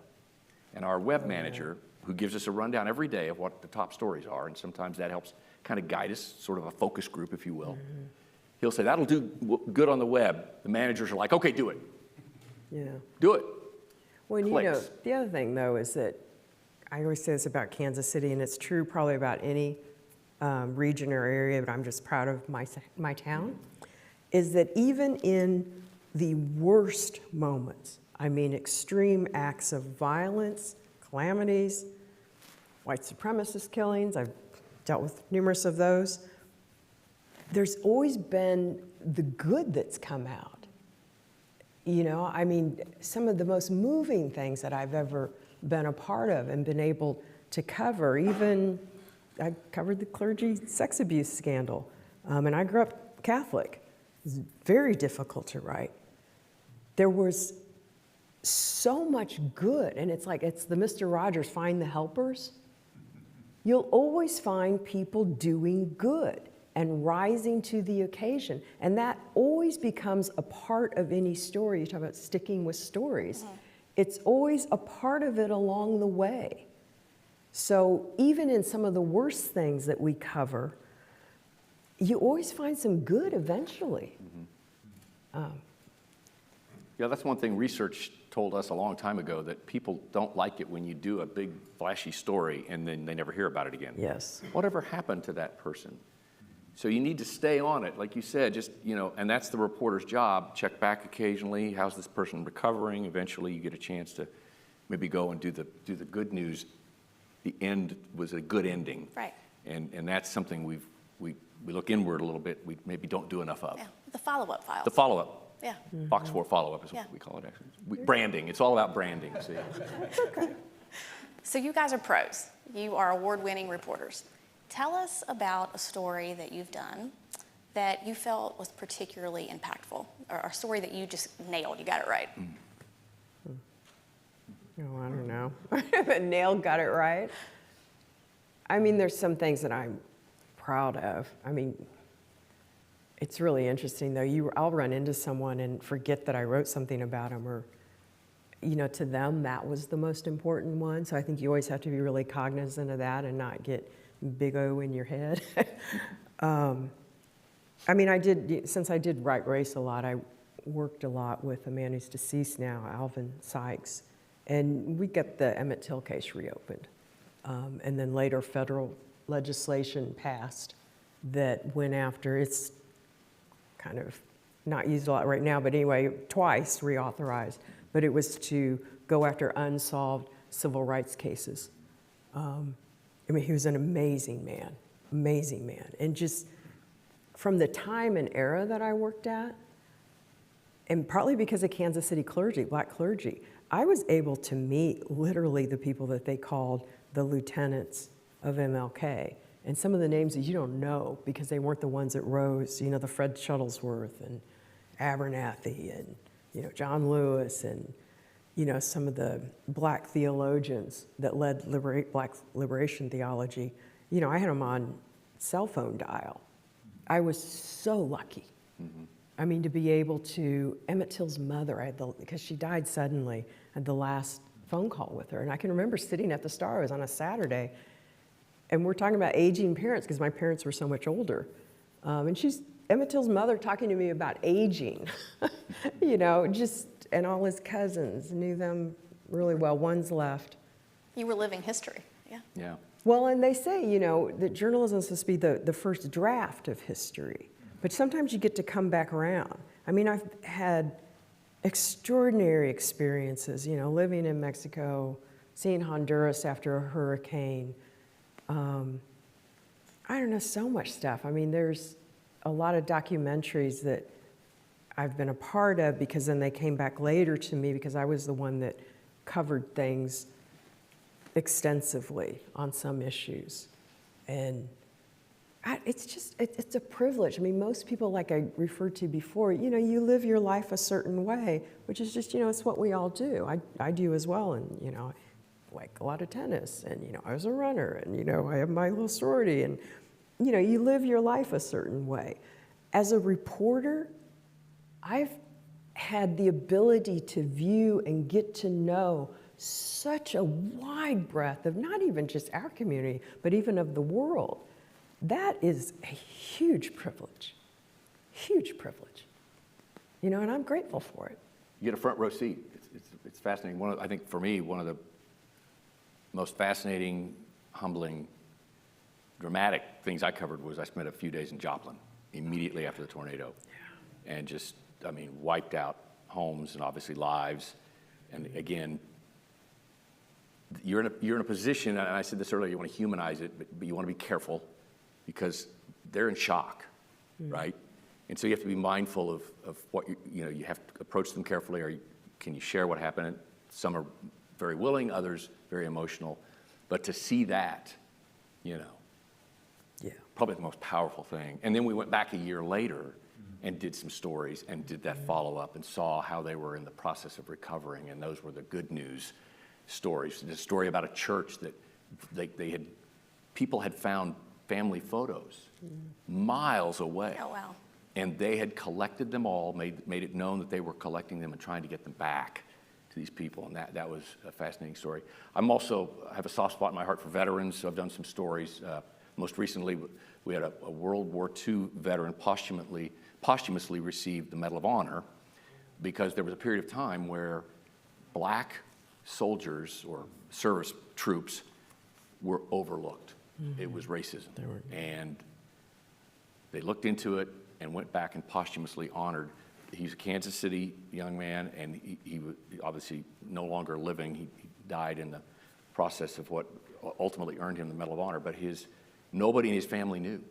And our web manager, who gives us a rundown every day of what the top stories are, and sometimes that helps kind of guide us, sort of a focus group, if you will. He'll say, that'll do good on the web. The managers are like, okay, do it. Yeah. Do it. Well, you know, the other thing, though, is that I always say this about Kansas City, and it's true probably about any region or area, but I'm just proud of my town, is that even in the worst moments, I mean extreme acts of violence, calamities, white supremacist killings, I've dealt with numerous of those, there's always been the good that's come out. You know, I mean, some of the most moving things that I've ever been a part of and been able to cover, even I covered the clergy sex abuse scandal, and I grew up Catholic. It was very difficult to write. There was so much good, and it's like, it's the Mr. Rogers, find the helpers. You'll always find people doing good and rising to the occasion. And that always becomes a part of any story. You talk about sticking with stories. It's always a part of it along the way. So even in some of the worst things that we cover, you always find some good eventually. Yeah, that's one thing research told us a long time ago, that people don't like it when you do a big flashy story and then they never hear about it again. Yes. Whatever happened to that person? So you need to stay on it, like you said, just, you know, and that's the reporter's job. Check back occasionally. How's this person recovering? Eventually you get a chance to maybe go and do the good news. The end was a good ending. Right. And that's something we look inward a little bit. We maybe don't do enough of. Yeah. The follow-up files. The follow-up. Yeah. Box 4 follow-up is what we call it, actually. Branding. It's all about branding, see. So you guys are pros. You are award-winning reporters. Tell us about a story that you've done that you felt was particularly impactful, or a story that you just nailed, you got it right. Oh, I don't know. The nail got it right. I mean, there's some things that I'm proud of. I mean, it's really interesting, though. I'll run into someone and forget that I wrote something about them, or, you know, to them, that was the most important one. So I think you always have to be really cognizant of that and not get big O in your head. I mean, since I did write race a lot, I worked a lot with a man who's deceased now, Alvin Sykes, and we got the Emmett Till case reopened. And then later federal legislation passed that went after, it's kind of not used a lot right now, but anyway, twice reauthorized, but it was to go after unsolved civil rights cases. I mean, he was an amazing man. And just from the time and era that I worked at, and partly because of Kansas City clergy, black clergy, I was able to meet literally the people that they called the lieutenants of MLK. And some of the names that you don't know because they weren't the ones that rose, you know, the Fred Shuttlesworth and Abernathy and, you know, John Lewis and, you know, some of the black theologians that led black liberation theology. You know, I had them on cell phone dial. I was so lucky. Mm-hmm. I mean, to be able to, Emmett Till's mother, because she died suddenly, I had the last phone call with her. And I can remember sitting at the Star, it was on a Saturday, and we're talking about aging parents, because my parents were so much older. And she's, Emmett Till's mother talking to me about aging, you know, just, and all his cousins, knew them really well. One's left. You were living history, yeah. Yeah. Well, and they say, you know, that journalism is supposed to be the first draft of history, but sometimes you get to come back around. I mean, I've had extraordinary experiences, you know, living in Mexico, seeing Honduras after a hurricane. I don't know, so much stuff. I mean, there's a lot of documentaries that I've been a part of because then they came back later to me because I was the one that covered things extensively on some issues. And it's just, it's a privilege. I mean, most people, like I referred to before, you know, you live your life a certain way, which is just, you know, it's what we all do. I do as well, and, you know, like a lot of tennis, and, you know, I was a runner, and, you know, I have my little sorority, and, you know, you live your life a certain way. As a reporter, I've had the ability to view and get to know such a wide breadth of not even just our community, but even of the world. That is a huge privilege, you know, and I'm grateful for it. You get a front row seat. It's fascinating. I think for me, one of the most fascinating, humbling, dramatic things I covered was I spent a few days in Joplin immediately after the tornado. Yeah. And just, I mean, wiped out homes and obviously lives. And again, you're in a position, and I said this earlier, you want to humanize it, but you want to be careful because they're in shock, right? And so you have to be mindful of what, you know, you have to approach them carefully, or can you share what happened? Some are very willing, others very emotional. But to see that, you know, yeah, probably the most powerful thing. And then we went back a year later and did some stories and did that follow-up and saw how they were in the process of recovering, and those were the good news stories. The story about a church that people had found family photos miles away. Oh, wow. And they had collected them all, made it known that they were collecting them and trying to get them back to these people, and that was a fascinating story. I have a soft spot in my heart for veterans, so I've done some stories. Most recently, we had a World War II veteran posthumously received the Medal of Honor because there was a period of time where black soldiers or service troops were overlooked. Mm-hmm. It was racism. And they looked into it and went back and posthumously honored. He's a Kansas City young man, and he was obviously no longer living. He died in the process of what ultimately earned him the Medal of Honor, but nobody in his family knew.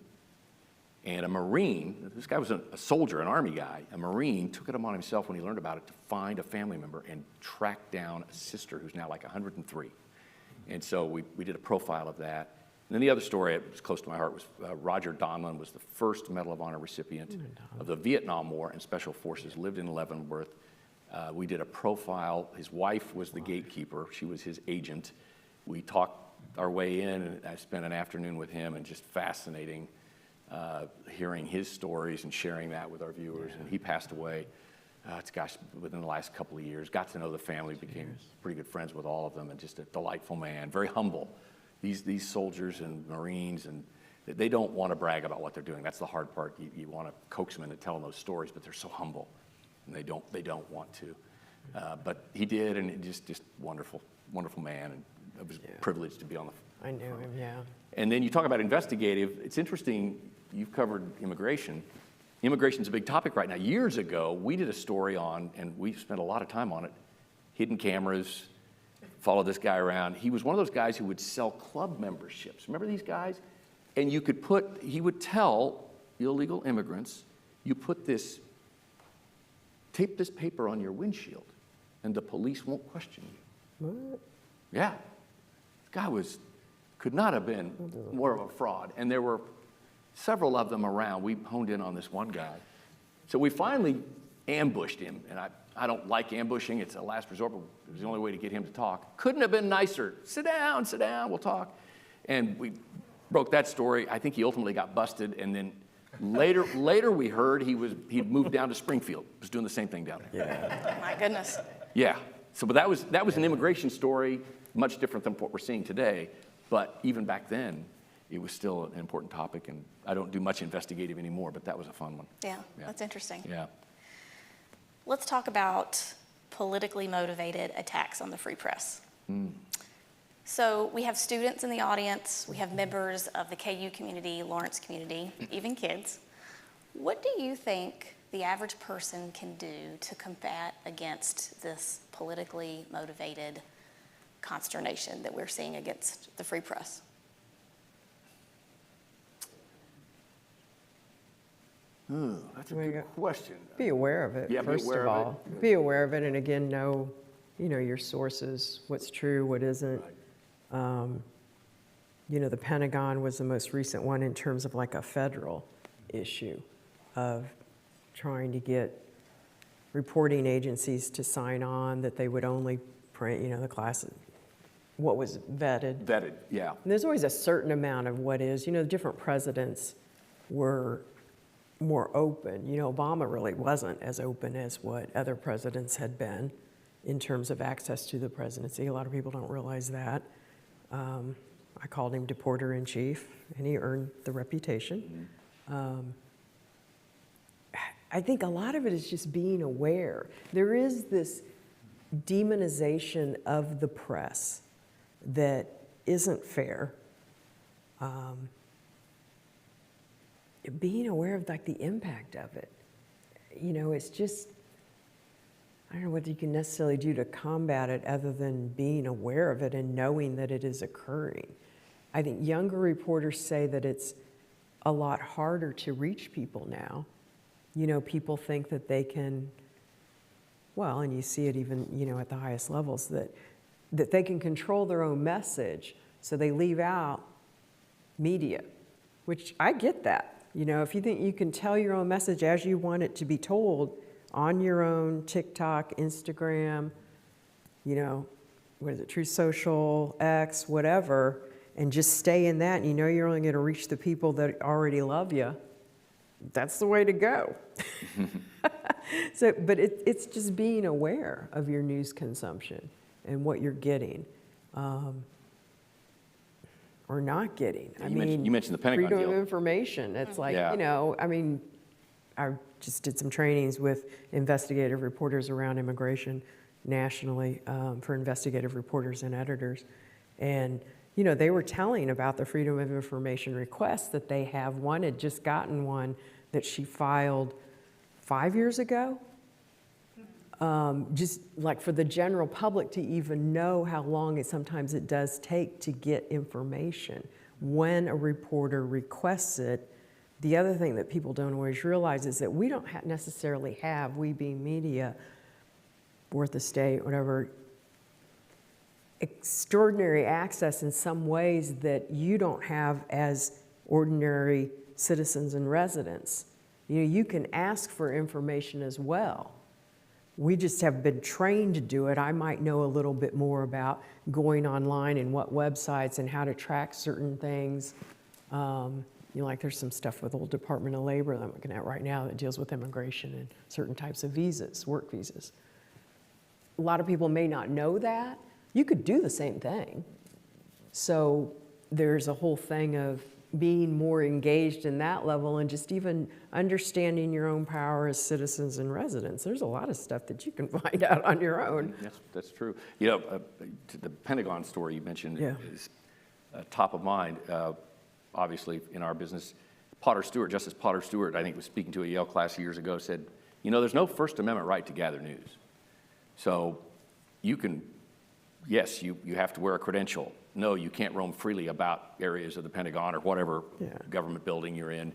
And a Marine, this guy was a soldier, an Army guy, a Marine took it upon himself when he learned about it to find a family member and track down a sister who's now like 103. And so we did a profile of that. And then the other story that was close to my heart was Roger Donlin was the first Medal of Honor recipient of the Vietnam War and Special Forces, lived in Leavenworth. We did a profile. His wife was the gatekeeper. She was his agent. We talked our way in, and I spent an afternoon with him, and just fascinating hearing his stories and sharing that with our viewers. And he passed away, within the last couple of years. Got to know the family, became pretty good friends with all of them, and just a delightful man, very humble. These soldiers and Marines, and they don't want to brag about what they're doing. That's the hard part. You want to coax them into telling those stories, but they're so humble, and they don't want to. But he did, and just wonderful man, and I was privileged to be on the. I knew him, yeah. And then you talk about investigative. It's interesting. You've covered immigration. Immigration's a big topic right now. Years ago, we did a story on, and we spent a lot of time on it, hidden cameras. Followed this guy around. He was one of those guys who would sell club memberships. Remember these guys? And he would tell illegal immigrants, you put this tape this paper on your windshield and the police won't question you. What? Yeah. This guy could not have been more of a fraud. And there were several of them around. We honed in on this one guy. So we finally ambushed him. And I don't like ambushing. It's a last resort, but it was the only way to get him to talk. Couldn't have been nicer. Sit down, we'll talk. And we broke that story. I think he ultimately got busted. And then later we heard he'd moved down to Springfield. Was doing the same thing down there. Yeah. My goodness. Yeah. So, but that was an immigration story, much different than what we're seeing today. But even back then, it was still an important topic. And I don't do much investigative anymore, but that was a fun one. Yeah, that's interesting. Yeah. Let's talk about politically motivated attacks on the free press. So we have students in the audience, we have members of the KU community, Lawrence community, even kids. What do you think the average person can do to combat against this politically motivated consternation that we're seeing against the free press? That's a good question. Be aware of it, Yeah, be first aware of of all. it. Be aware of it, and again, know, your sources, what's true, what isn't. The Pentagon was the most recent one in terms of like a federal issue of trying to get reporting agencies to sign on that they would only print, the class, what was vetted. Vetted, yeah. And there's always a certain amount of what is, different presidents were more open. Obama really wasn't as open as what other presidents had been in terms of access to the presidency. A lot of people don't realize that. I called him Deporter-in-Chief, and he earned the reputation. I think a lot of it is just being aware. There is this demonization of the press that isn't fair. Being aware of like the impact of it. It's just, I don't know what you can necessarily do to combat it other than being aware of it and knowing that it is occurring. I think younger reporters say that it's a lot harder to reach people now. People think that they can, well, and you see it even, at the highest levels, that they can control their own message, so they leave out media, which I get that. If you think you can tell your own message as you want it to be told on your own TikTok, Instagram, what is it, Truth Social, X, whatever, and just stay in that, and you're only going to reach the people that already love you, that's the way to go. But it's just being aware of your news consumption and what you're getting. Or not getting. You mentioned the Pentagon freedom deal. of information. It's like, Yeah. I just did some trainings with investigative reporters around immigration nationally for investigative reporters and editors. And, they were telling about the freedom of information requests that they have. One had just gotten one that she filed 5 years ago. Just like for the general public to even know how long sometimes it does take to get information when a reporter requests it. The other thing that people don't always realize is that we don't necessarily have, we being media, Fourth Estate, whatever, extraordinary access in some ways that you don't have as ordinary citizens and residents. You can ask for information as well. We just have been trained to do it. I might know a little bit more about going online and what websites and how to track certain things. Like there's some stuff with the old Department of Labor that I'm looking at right now that deals with immigration and certain types of visas, work visas. A lot of people may not know that. You could do the same thing. So there's a whole thing of being more engaged in that level and just even understanding your own power as citizens and residents. There's a lot of stuff that you can find out on your own. Yes, that's true. The Pentagon story you mentioned is top of mind. Obviously, in our business, Justice Potter Stewart, I think, was speaking to a Yale class years ago, said, there's no First Amendment right to gather news. So you can, yes, you have to wear a credential. No, you can't roam freely about areas of the Pentagon or whatever government building you're in.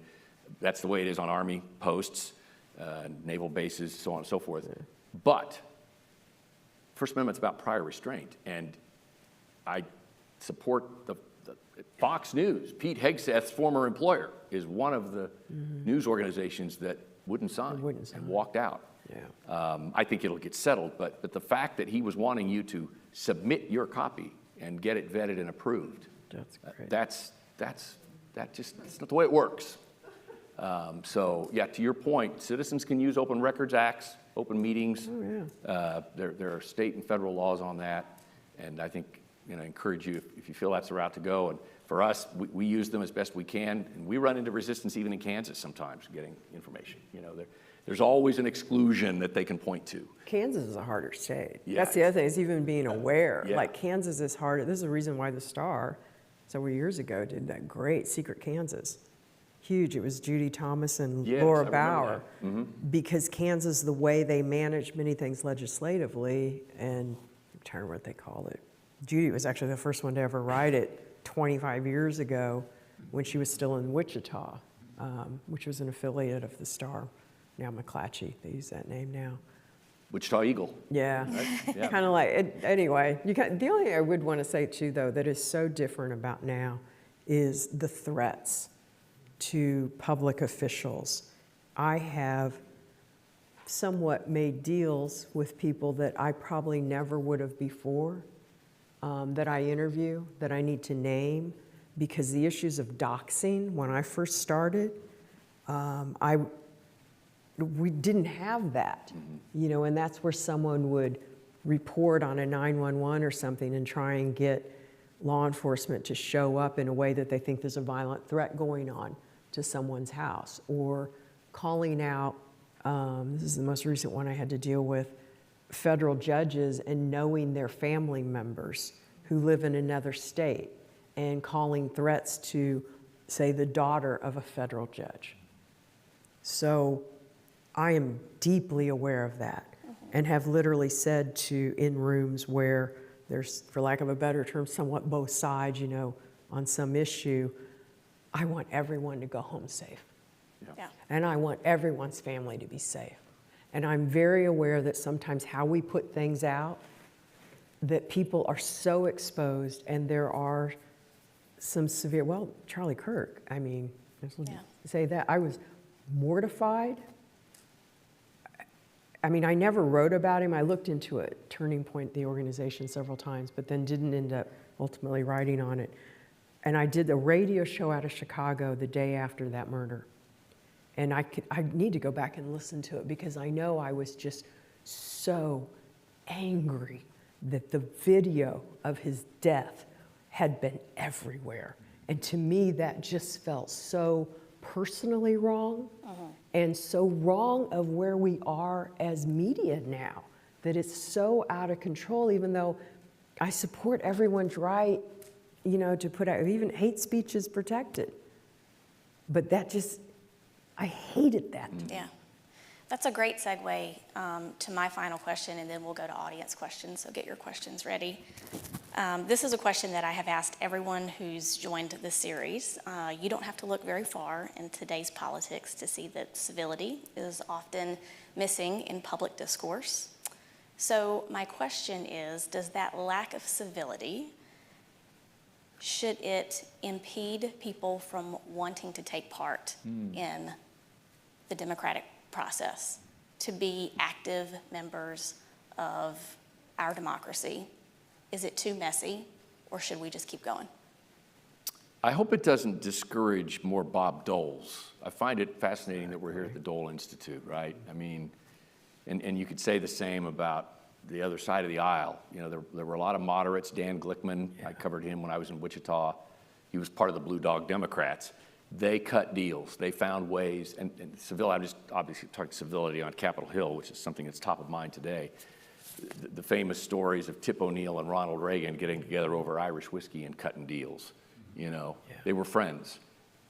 That's the way it is on Army posts. naval bases, so on and so forth. But First Amendment's about prior restraint, and I support the Fox News. Pete Hegseth's former employer is one of the news organizations that wouldn't sign and walked out. Yeah. I think it'll get settled, but the fact that he was wanting you to submit your copy and get it vetted and approved, That's great. that's not the way it works. So yeah, to your point, citizens can use open records acts, open meetings. Oh, yeah. There are state and federal laws on that, and I think, encourage you if you feel that's the route to go. And for us, we use them as best we can, and we run into resistance even in Kansas sometimes getting information. There's always an exclusion that they can point to. Kansas is a harder state. Yeah, That's the other thing, is even being aware. Yeah. Like Kansas is harder. This is the reason why the Star several years ago did that great Secret Kansas. Huge. It was Judy Thomas and Yes, Laura I remember Bauer. that. Mm-hmm. Because Kansas, the way they manage many things legislatively, and I'm trying to remember what they called it. Judy was actually the first one to ever write it 25 years ago when she was still in Wichita, which was an affiliate of the Star. Now McClatchy, they use that name now. Wichita Eagle. Yeah, Yeah. kind of like, anyway, the only thing I would want to say too, though, that is so different about now is the threats to public officials. I have somewhat made deals with people that I probably never would have before, that I interview, that I need to name, because the issues of doxing, when I first started, we didn't have that, and that's where someone would report on a 911 or something and try and get law enforcement to show up in a way that they think there's a violent threat going on to someone's house, or calling out, this is the most recent one I had to deal with, federal judges and knowing their family members who live in another state and calling threats to, say, the daughter of a federal judge. So I am deeply aware of that and have literally said in rooms where there's, for lack of a better term, somewhat both sides, on some issue, I want everyone to go home safe. Yeah. And I want everyone's family to be safe. And I'm very aware that sometimes how we put things out, that people are so exposed, and there are some severe, Charlie Kirk, say that. I was mortified. I never wrote about him. I looked into it, Turning Point, the organization, several times, but then didn't end up ultimately writing on it. And I did a radio show out of Chicago the day after that murder. And I need to go back and listen to it, because I know I was just so angry that the video of his death had been everywhere. And to me, that just felt so personally wrong, and so wrong of where we are as media now, that it's so out of control, even though I support everyone's right, to put out, even hate speech is protected. But that just, I hated that. Yeah. That's a great segue to my final question, and then we'll go to audience questions, so get your questions ready. This is a question that I have asked everyone who's joined this series. You don't have to look very far in today's politics to see that civility is often missing in public discourse. So my question is, does that lack of civility, should it impede people from wanting to take part in the democratic process, to be active members of our democracy? Is it too messy, or should we just keep going? I hope it doesn't discourage more Bob Doles. I find it fascinating that we're here at the Dole Institute, right? And you could say the same about the other side of the aisle. There were a lot of moderates. Dan Glickman, I covered him when I was in Wichita. He was part of the Blue Dog Democrats. They cut deals. They found ways, and civility, I'm just obviously talking civility on Capitol Hill, which is something that's top of mind today. The famous stories of Tip O'Neill and Ronald Reagan getting together over Irish whiskey and cutting deals. They were friends.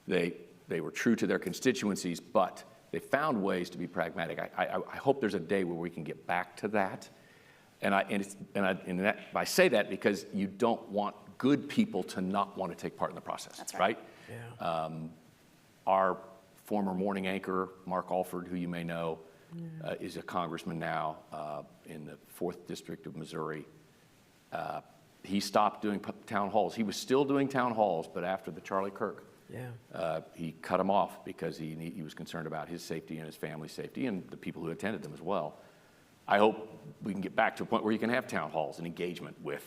They were true to their constituencies, but they found ways to be pragmatic. I hope there's a day where we can get back to that. And I say that because you don't want good people to not want to take part in the process. That's right. Yeah. Our former morning anchor, Mark Alford, who you may know, is a congressman now in the 4th District of Missouri. He stopped doing town halls. He was still doing town halls, but after the Charlie Kirk, he cut them off because he was concerned about his safety and his family's safety and the people who attended them as well. I hope we can get back to a point where you can have town halls and engagement with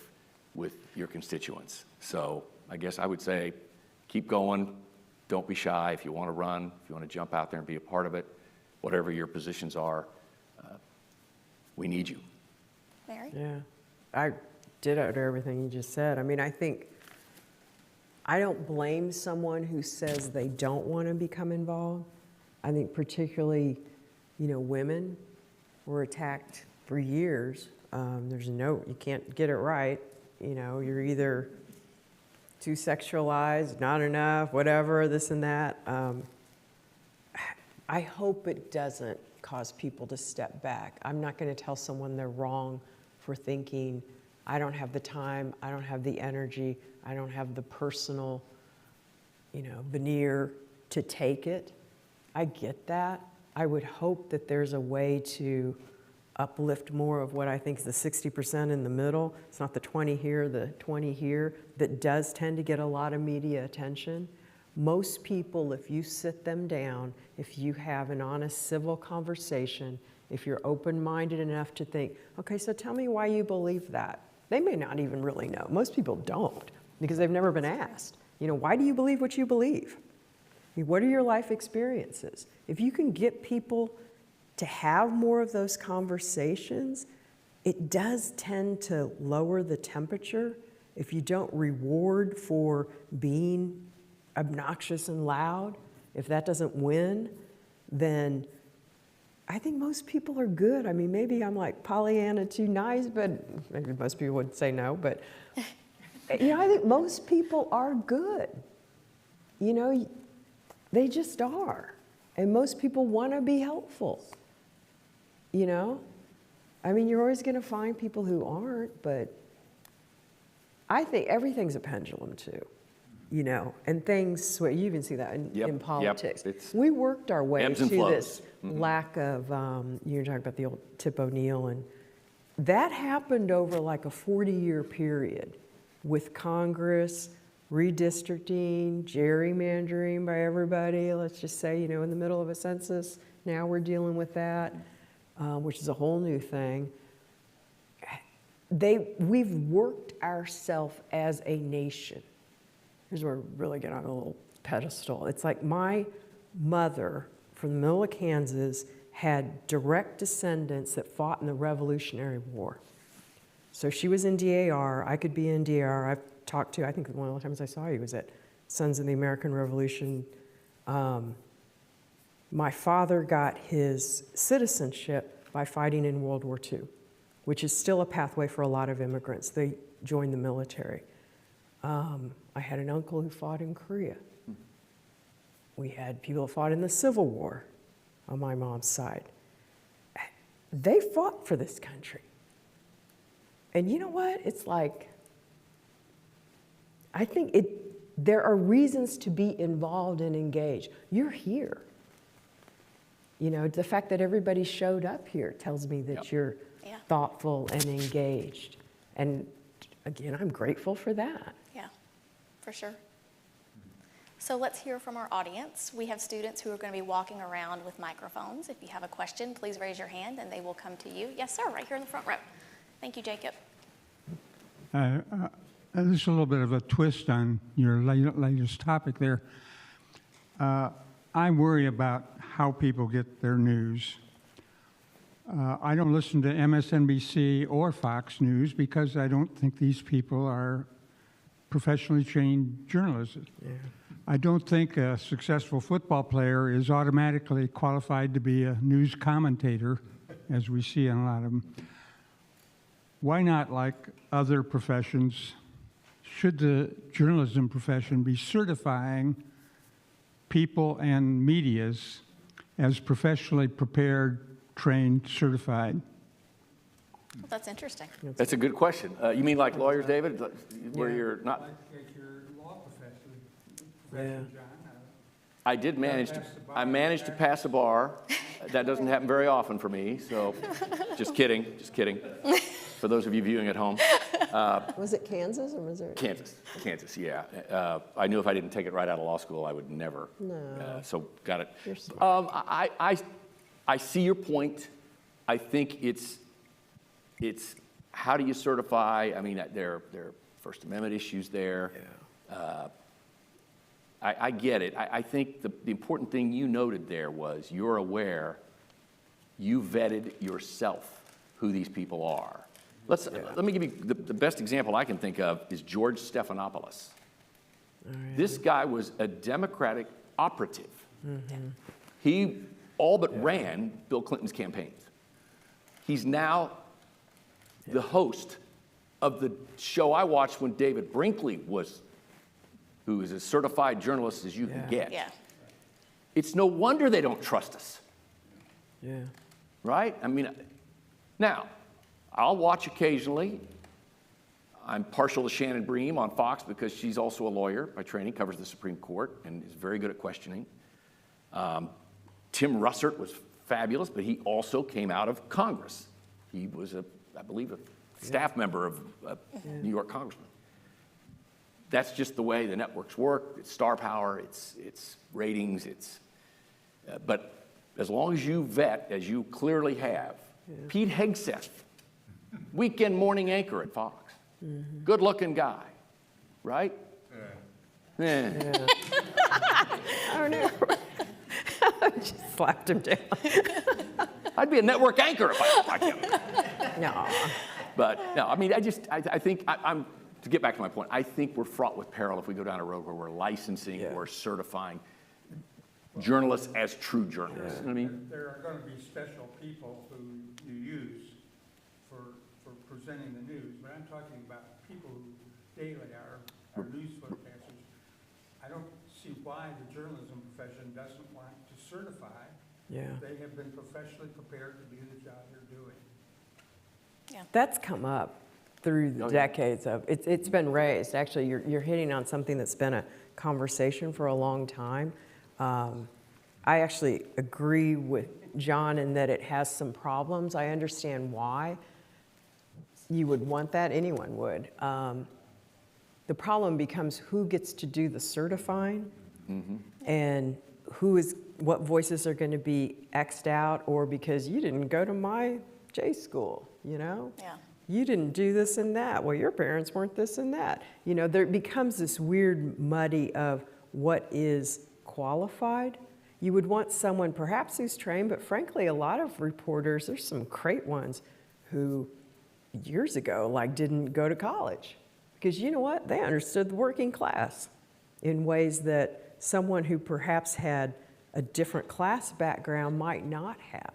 your constituents. So I guess I would say keep going. Don't be shy. If you want to run, if you want to jump out there and be a part of it, whatever your positions are, we need you. Mary? Yeah, I ditto everything you just said. I mean, I don't blame someone who says they don't want to become involved. I think particularly, women were attacked for years. You can't get it right. You're either too sexualized, not enough, whatever, this and that. I hope it doesn't cause people to step back. I'm not going to tell someone they're wrong for thinking, I don't have the time, I don't have the energy, I don't have the personal, veneer to take it. I get that. I would hope that there's a way to uplift more of what I think is the 60% in the middle. It's not the 20 here, the 20 here, that does tend to get a lot of media attention. Most people, if you sit them down, if you have an honest civil conversation, if you're open-minded enough to think, okay, so tell me why you believe that. They may not even really know. Most people don't because they've never been asked. Why do you believe what you believe? What are your life experiences? If you can get people to have more of those conversations, it does tend to lower the temperature. If you don't reward for being obnoxious and loud, if that doesn't win, then I think most people are good. I mean, maybe I'm like Pollyanna too nice, but maybe most people would say no, but I think most people are good. They just are. And most people want to be helpful. I mean, you're always going to find people who aren't, but I think everything's a pendulum too. And things, you even see that in politics. We worked our way to this lack of, you're talking about the old Tip O'Neill, and that happened over like a 40-year period with Congress, redistricting, gerrymandering by everybody, let's just say, in the middle of a census. Now we're dealing with that, which is a whole new thing. We've worked ourselves as a nation. Here's where we really get on a little pedestal. It's like my mother from the middle of Kansas had direct descendants that fought in the Revolutionary War. So she was in DAR, I could be in DAR. I've talked to, I think one of the times I saw you was at Sons of the American Revolution. My father got his citizenship by fighting in World War II, which is still a pathway for a lot of immigrants. They joined the military. I had an uncle who fought in Korea. We had people who fought in the Civil War on my mom's side. They fought for this country. And you know what? It's like, I think there are reasons to be involved and engaged. You're here. The fact that everybody showed up here tells me that you're thoughtful and engaged. And again, I'm grateful for that. Yeah, for sure. So let's hear from our audience. We have students who are going to be walking around with microphones. If you have a question, please raise your hand and they will come to you. Yes, sir, right here in the front row. Thank you, Jacob. This is a little bit of a twist on your latest topic there. I worry about how people get their news. I don't listen to MSNBC or Fox News because I don't think these people are professionally trained journalists. Yeah. I don't think a successful football player is automatically qualified to be a news commentator, as we see in a lot of them. Why not, like other professions, should the journalism profession be certifying people and medias as professionally prepared, trained, certified? Well, that's interesting. That's a good question. You mean like lawyers, David, where you're not? Like your law professor, John. I did manage to, I managed to pass the bar. That doesn't happen very often for me, so just kidding, just kidding. For those of you viewing at home. Was it Kansas or Missouri? Kansas, yeah. I knew if I didn't take it right out of law school, I would never. No. So got it. You're smart. I see your point. I think it's how do you certify? I mean, there are First Amendment issues there. Yeah. I get it. I think the important thing you noted there was you're aware, you vetted yourself who these people are. Let me give you the best example I can think of is George Stephanopoulos. Right. This guy was a Democratic operative. Mm-hmm. He all but ran Bill Clinton's campaigns. He's now the host of the show I watched when David Brinkley was, who is as certified journalist as you can get. Yeah. It's no wonder they don't trust us. Yeah. Right? I mean, now, I'll watch occasionally. I'm partial to Shannon Bream on Fox because she's also a lawyer by training, covers the Supreme Court, and is very good at questioning. Tim Russert was fabulous, but he also came out of Congress. He was, I believe, a staff member of a New York congressman. That's just the way the networks work. It's star power, it's ratings, but as long as you vet, as you clearly have, Pete Hegseth, weekend morning anchor at Fox, good-looking guy, right? Yeah. Oh, no. I just slapped him down. I'd be a network anchor if I kept. No. But no, I mean, I think I'm to get back to my point. I think we're fraught with peril if we go down a road where we're licensing or certifying journalists as true journalists. You know what I mean? There are going to be special people who you use for presenting the news, but I'm talking about people who daily are news forecasters. I don't see why the journalism profession doesn't want to certify. Yeah. They have been professionally prepared to do the job they're doing. Yeah. That's come up through the decades of, it's been raised. Actually, you're hitting on something that's been a conversation for a long time. I actually agree with John in that it has some problems. I understand why you would want that, anyone would. The problem becomes who gets to do the certifying and what voices are going to be X'd out, or because you didn't go to my J school, you know? Yeah. You didn't do this and that. Well, your parents weren't this and that. You know, there becomes this weird muddy of what is qualified. You would want someone perhaps who's trained, but frankly, a lot of reporters, there's some great ones who years ago, like, didn't go to college. Because you know what? They understood the working class in ways that someone who perhaps had a different class background might not have.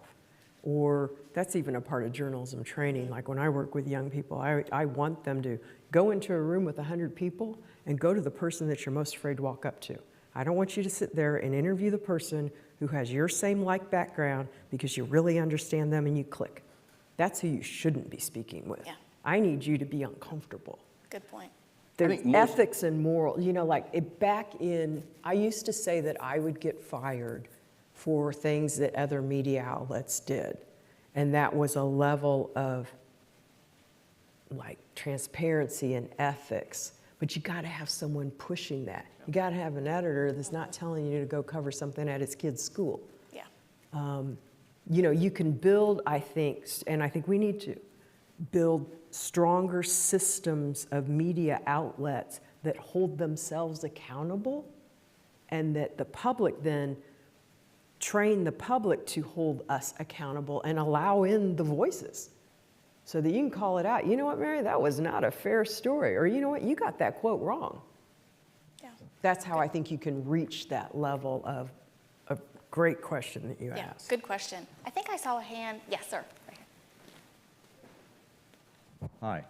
Or that's even a part of journalism training. Like when I work with young people, I want them to go into a room with 100 people and go to the person that you're most afraid to walk up to. I don't want you to sit there and interview the person who has your same background because you really understand them and you click. That's who you shouldn't be speaking with. Yeah. I need you to be uncomfortable. Good point. There's ethics and moral, you know, like back in, I used to say that I would get fired for things that other media outlets did. And that was a level of like transparency and ethics. But you gotta have someone pushing that. You gotta have an editor that's not telling you to go cover something at his kid's school. Yeah. You know, you can build, I think, and I think we need to build stronger systems of media outlets that hold themselves accountable, and that the public then train the public to hold us accountable and allow in the voices so that you can call it out. You know what, Mary, that was not a fair story. Or you know what, you got that quote wrong. Yeah. That's how I think you can reach that level of a great question that you asked. Good question. I think I saw a hand. Yes, sir. Right here.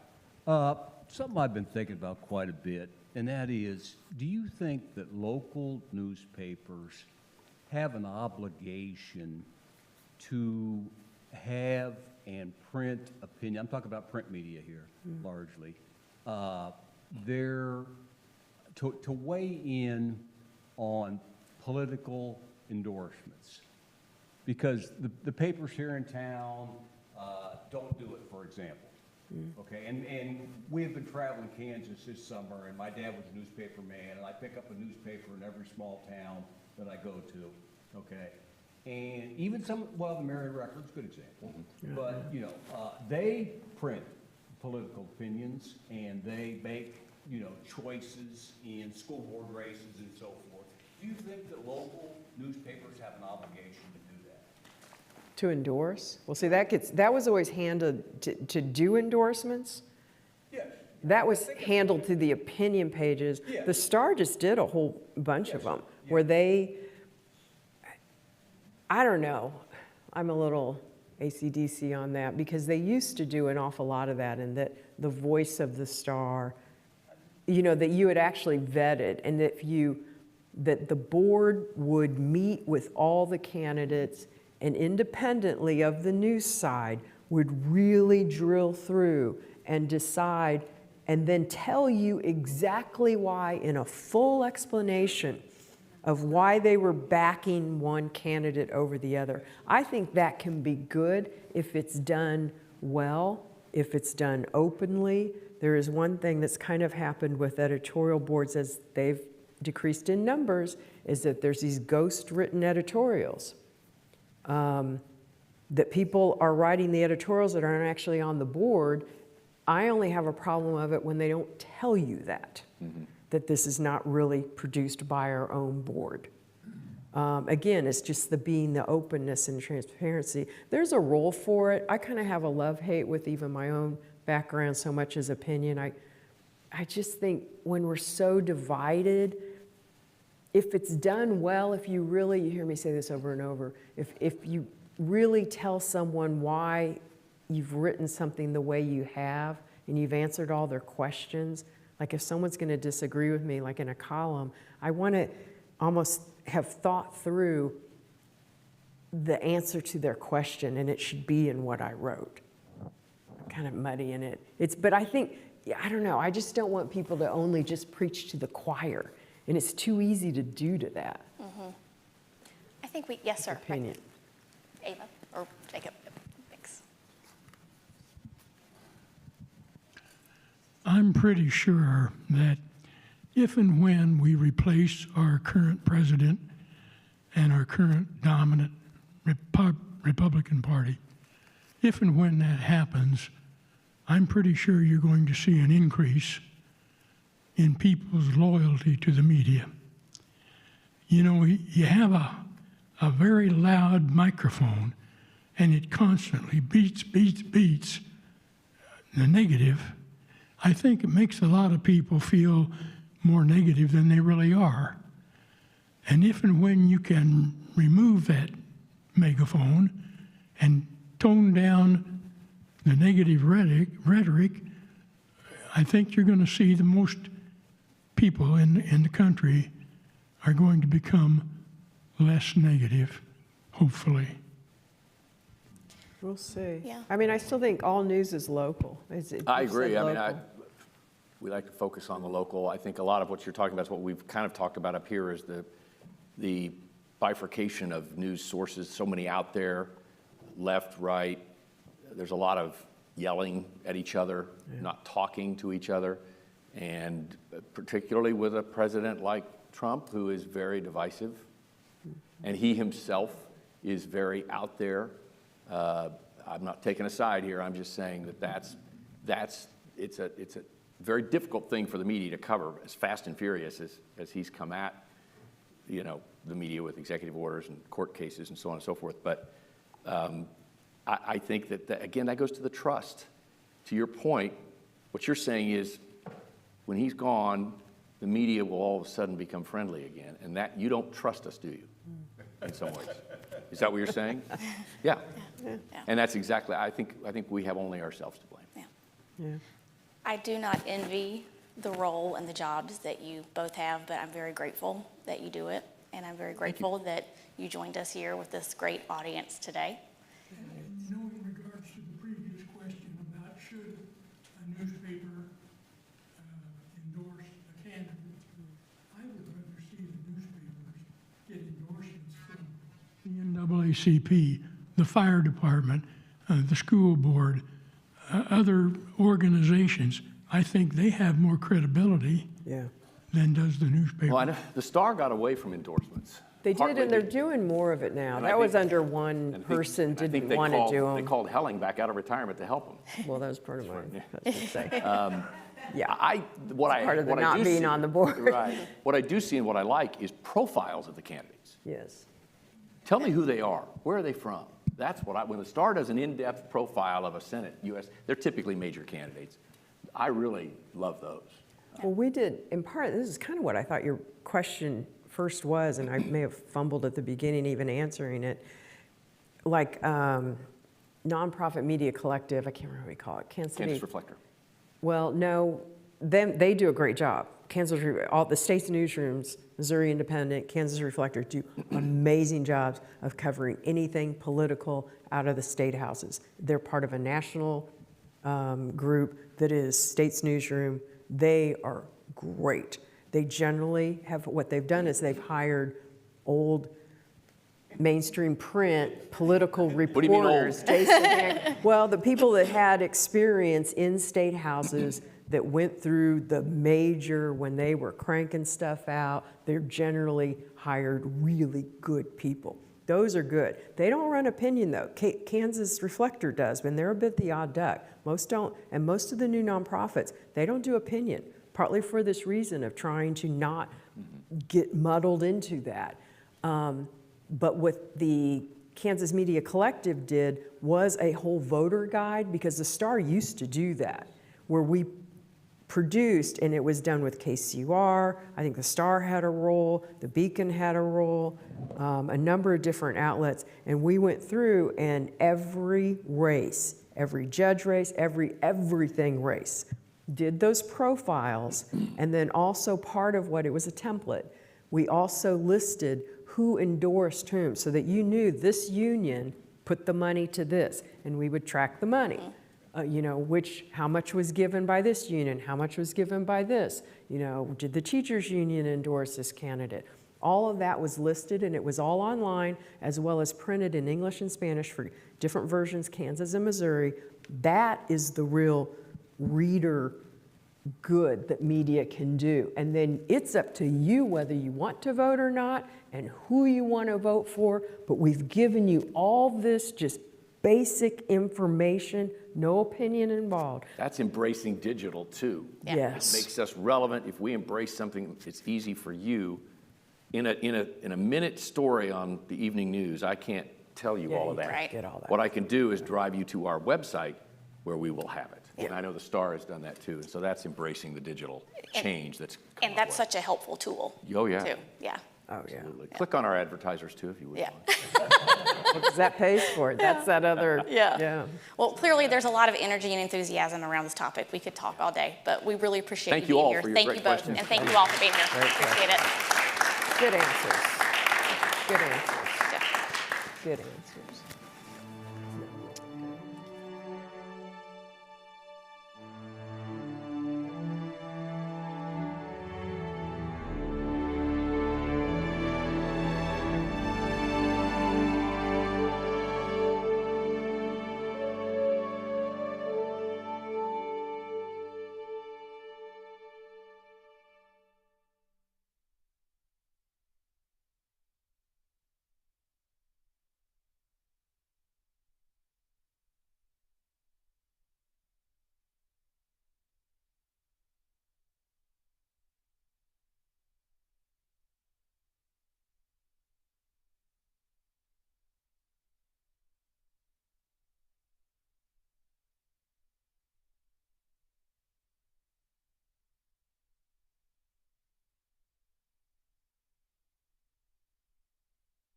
Hi. Something I've been thinking about quite a bit, and that is, do you think that local newspapers have an obligation to have and print opinion? I'm talking about print media here, largely. To weigh in on political endorsements. Because the papers here in town don't do it, for example. Okay, and we have been traveling Kansas this summer, and my dad was a newspaper man, and I pick up a newspaper in every small town that I go to, okay? And even some, well, the Marion Record's a good example, but, you know, they print political opinions, and they make, you know, choices in school board races and so forth. Do you think that local newspapers have an obligation to do that? To endorse? Well, see, that was always handled, to do endorsements. Yes. That was handled through the opinion pages. Yeah. The Star just did a whole bunch of them Yeah. where I don't know, I'm a little AC/DC on that because they used to do an awful lot of that, and that the voice of the Star, you know, that you had actually vetted, and that the board would meet with all the candidates and independently of the news side would really drill through and decide and then tell you exactly why in a full explanation of why they were backing one candidate over the other. I think that can be good if it's done well, if it's done openly. There is one thing that's kind of happened with editorial boards as they've decreased in numbers, is that there's these ghost written editorials. That people are writing the editorials that aren't actually on the board. I only have a problem of it when they don't tell you that, that this is not really produced by our own board. Again, it's just the openness and transparency. There's a role for it. I kind of have a love-hate with even my own background so much as opinion. I just think when we're so divided, if it's done well, you hear me say this over and over, if you really tell someone why you've written something the way you have and you've answered all their questions, like if someone's going to disagree with me, like in a column, I want to almost have thought through the answer to their question, and it should be in what I wrote. I'm kind of muddy in it. But I think, I don't know, I just don't want people to only just preach to the choir. And it's too easy to do to that. I think yes, sir. Opinion. Ava or Jacob. Thanks. I'm pretty sure that if and when we replace our current president and our current dominant Republican Party, if and when that happens, I'm pretty sure you're going to see an increase in people's loyalty to the media. You know, you have a very loud microphone, and it constantly beats the negative. I think it makes a lot of people feel more negative than they really are. And if and when you can remove that megaphone and tone down the negative rhetoric, I think you're going to see the most people in the country are going to become less negative, hopefully. We'll see. Yeah. I mean, I still think all news is local. I agree. We like to focus on the local. I think a lot of what you're talking about is what we've kind of talked about up here is the bifurcation of news sources. So many out there, left, right. There's a lot of yelling at each other, not talking to each other. And particularly with a president like Trump, who is very divisive, and he himself is very out there. I'm not taking a side here. I'm just saying it's a very difficult thing for the media to cover as fast and furious as he's come at, you know, the media with executive orders and court cases and so on and so forth. But I think that again, that goes to the trust. To your point, what you're saying is, when he's gone, the media will all of a sudden become friendly again, and that you don't trust us, do you? In some ways, is that what you're saying? Yeah. And that's exactly. I think we have only ourselves to blame. Yeah. I do not envy the role and the jobs that you both have, but I'm very grateful that you do it, and I'm very grateful that you joined us here with this great audience today. You know, in regards to the previous question about should a newspaper endorse a candidate, I would rather see the newspapers get NAACP, the fire department, the school board, other organizations, I think they have more credibility Yeah. than does the newspaper. Well, I know the Star got away from endorsements. They did, Partly and they're they- doing more of it now. and I That was think- under one and I think- person and I think didn't they want to called- do They them. called Helling back out of retirement to help him. Well, that was part of mine, I should say. Yeah. part of the what I not do being see- on the board. Right. What I do see and what I like is profiles of the candidates. Yes. Tell me who they are. Where are they from? That's what when the Star does an in-depth profile of a Senate, U.S., they're typically major candidates. I really love those. Well, we did, in part, this is kind of what I thought your question first was, and I may have fumbled at the beginning even answering it. Like nonprofit media collective, I can't remember what we call it, Kansas City. Kansas Reflector. Well, no, they do a great job. All the state's newsrooms, Missouri Independent, Kansas Reflector do amazing jobs of covering anything political out of the state houses. They're part of a national group that is State's Newsroom. They are great. They generally have, what they've done is they've hired old mainstream print political do you mean old? reporters. Well, the people that had experience in state houses that went through the major, when they were cranking stuff out, they're generally hired really good people. Those are good. They don't run opinion though. Kansas Reflector does, but they're a bit the odd duck. Most don't, and most of the new nonprofits, they don't do opinion, partly for this reason of trying to not get muddled into that. But what the Kansas Media Collective did was a whole voter guide, because the Star used to do that, where we produced, and it was done with KCUR, I think the Star had a role, the Beacon had a role, a number of different outlets, and we went through and every race, every judge race, everything race, did those profiles, and then also part of what, it was a template, we also listed who endorsed whom, so that you knew this union put the money to this, and we would track the money. You know, how much was given by this union, how much was given by this, you know, did the teachers union endorse this candidate? All of that was listed, and it was all online, as well as printed in English and Spanish for different versions, Kansas and Missouri. That is the real reader good that media can do. And then it's up to you whether you want to vote or not, and who you want to vote for, but we've given you all this just basic information, no opinion involved. That's embracing digital too. Yes. It makes us relevant. If we embrace something, it's easy for you. In a minute story on the evening news, I can't tell you all of that. Right. Get all that. What I can do is drive you to our website where we will have it. And I know the Star has done that too. And so that's embracing the digital change that's come And that's our way. such a helpful tool. Oh, yeah. Too. Yeah. Oh, yeah. Absolutely. Click on our advertisers too if you would. Yeah. Because that pays for it. That's that other. Yeah. Well, clearly there's a lot of energy and enthusiasm around this topic. We could talk all day, but we really appreciate Thank you you being all here. for your Thank great you both, questions. and thank you all for being here. Great Appreciate it. Good answers. Good answers. Yeah. Good answers.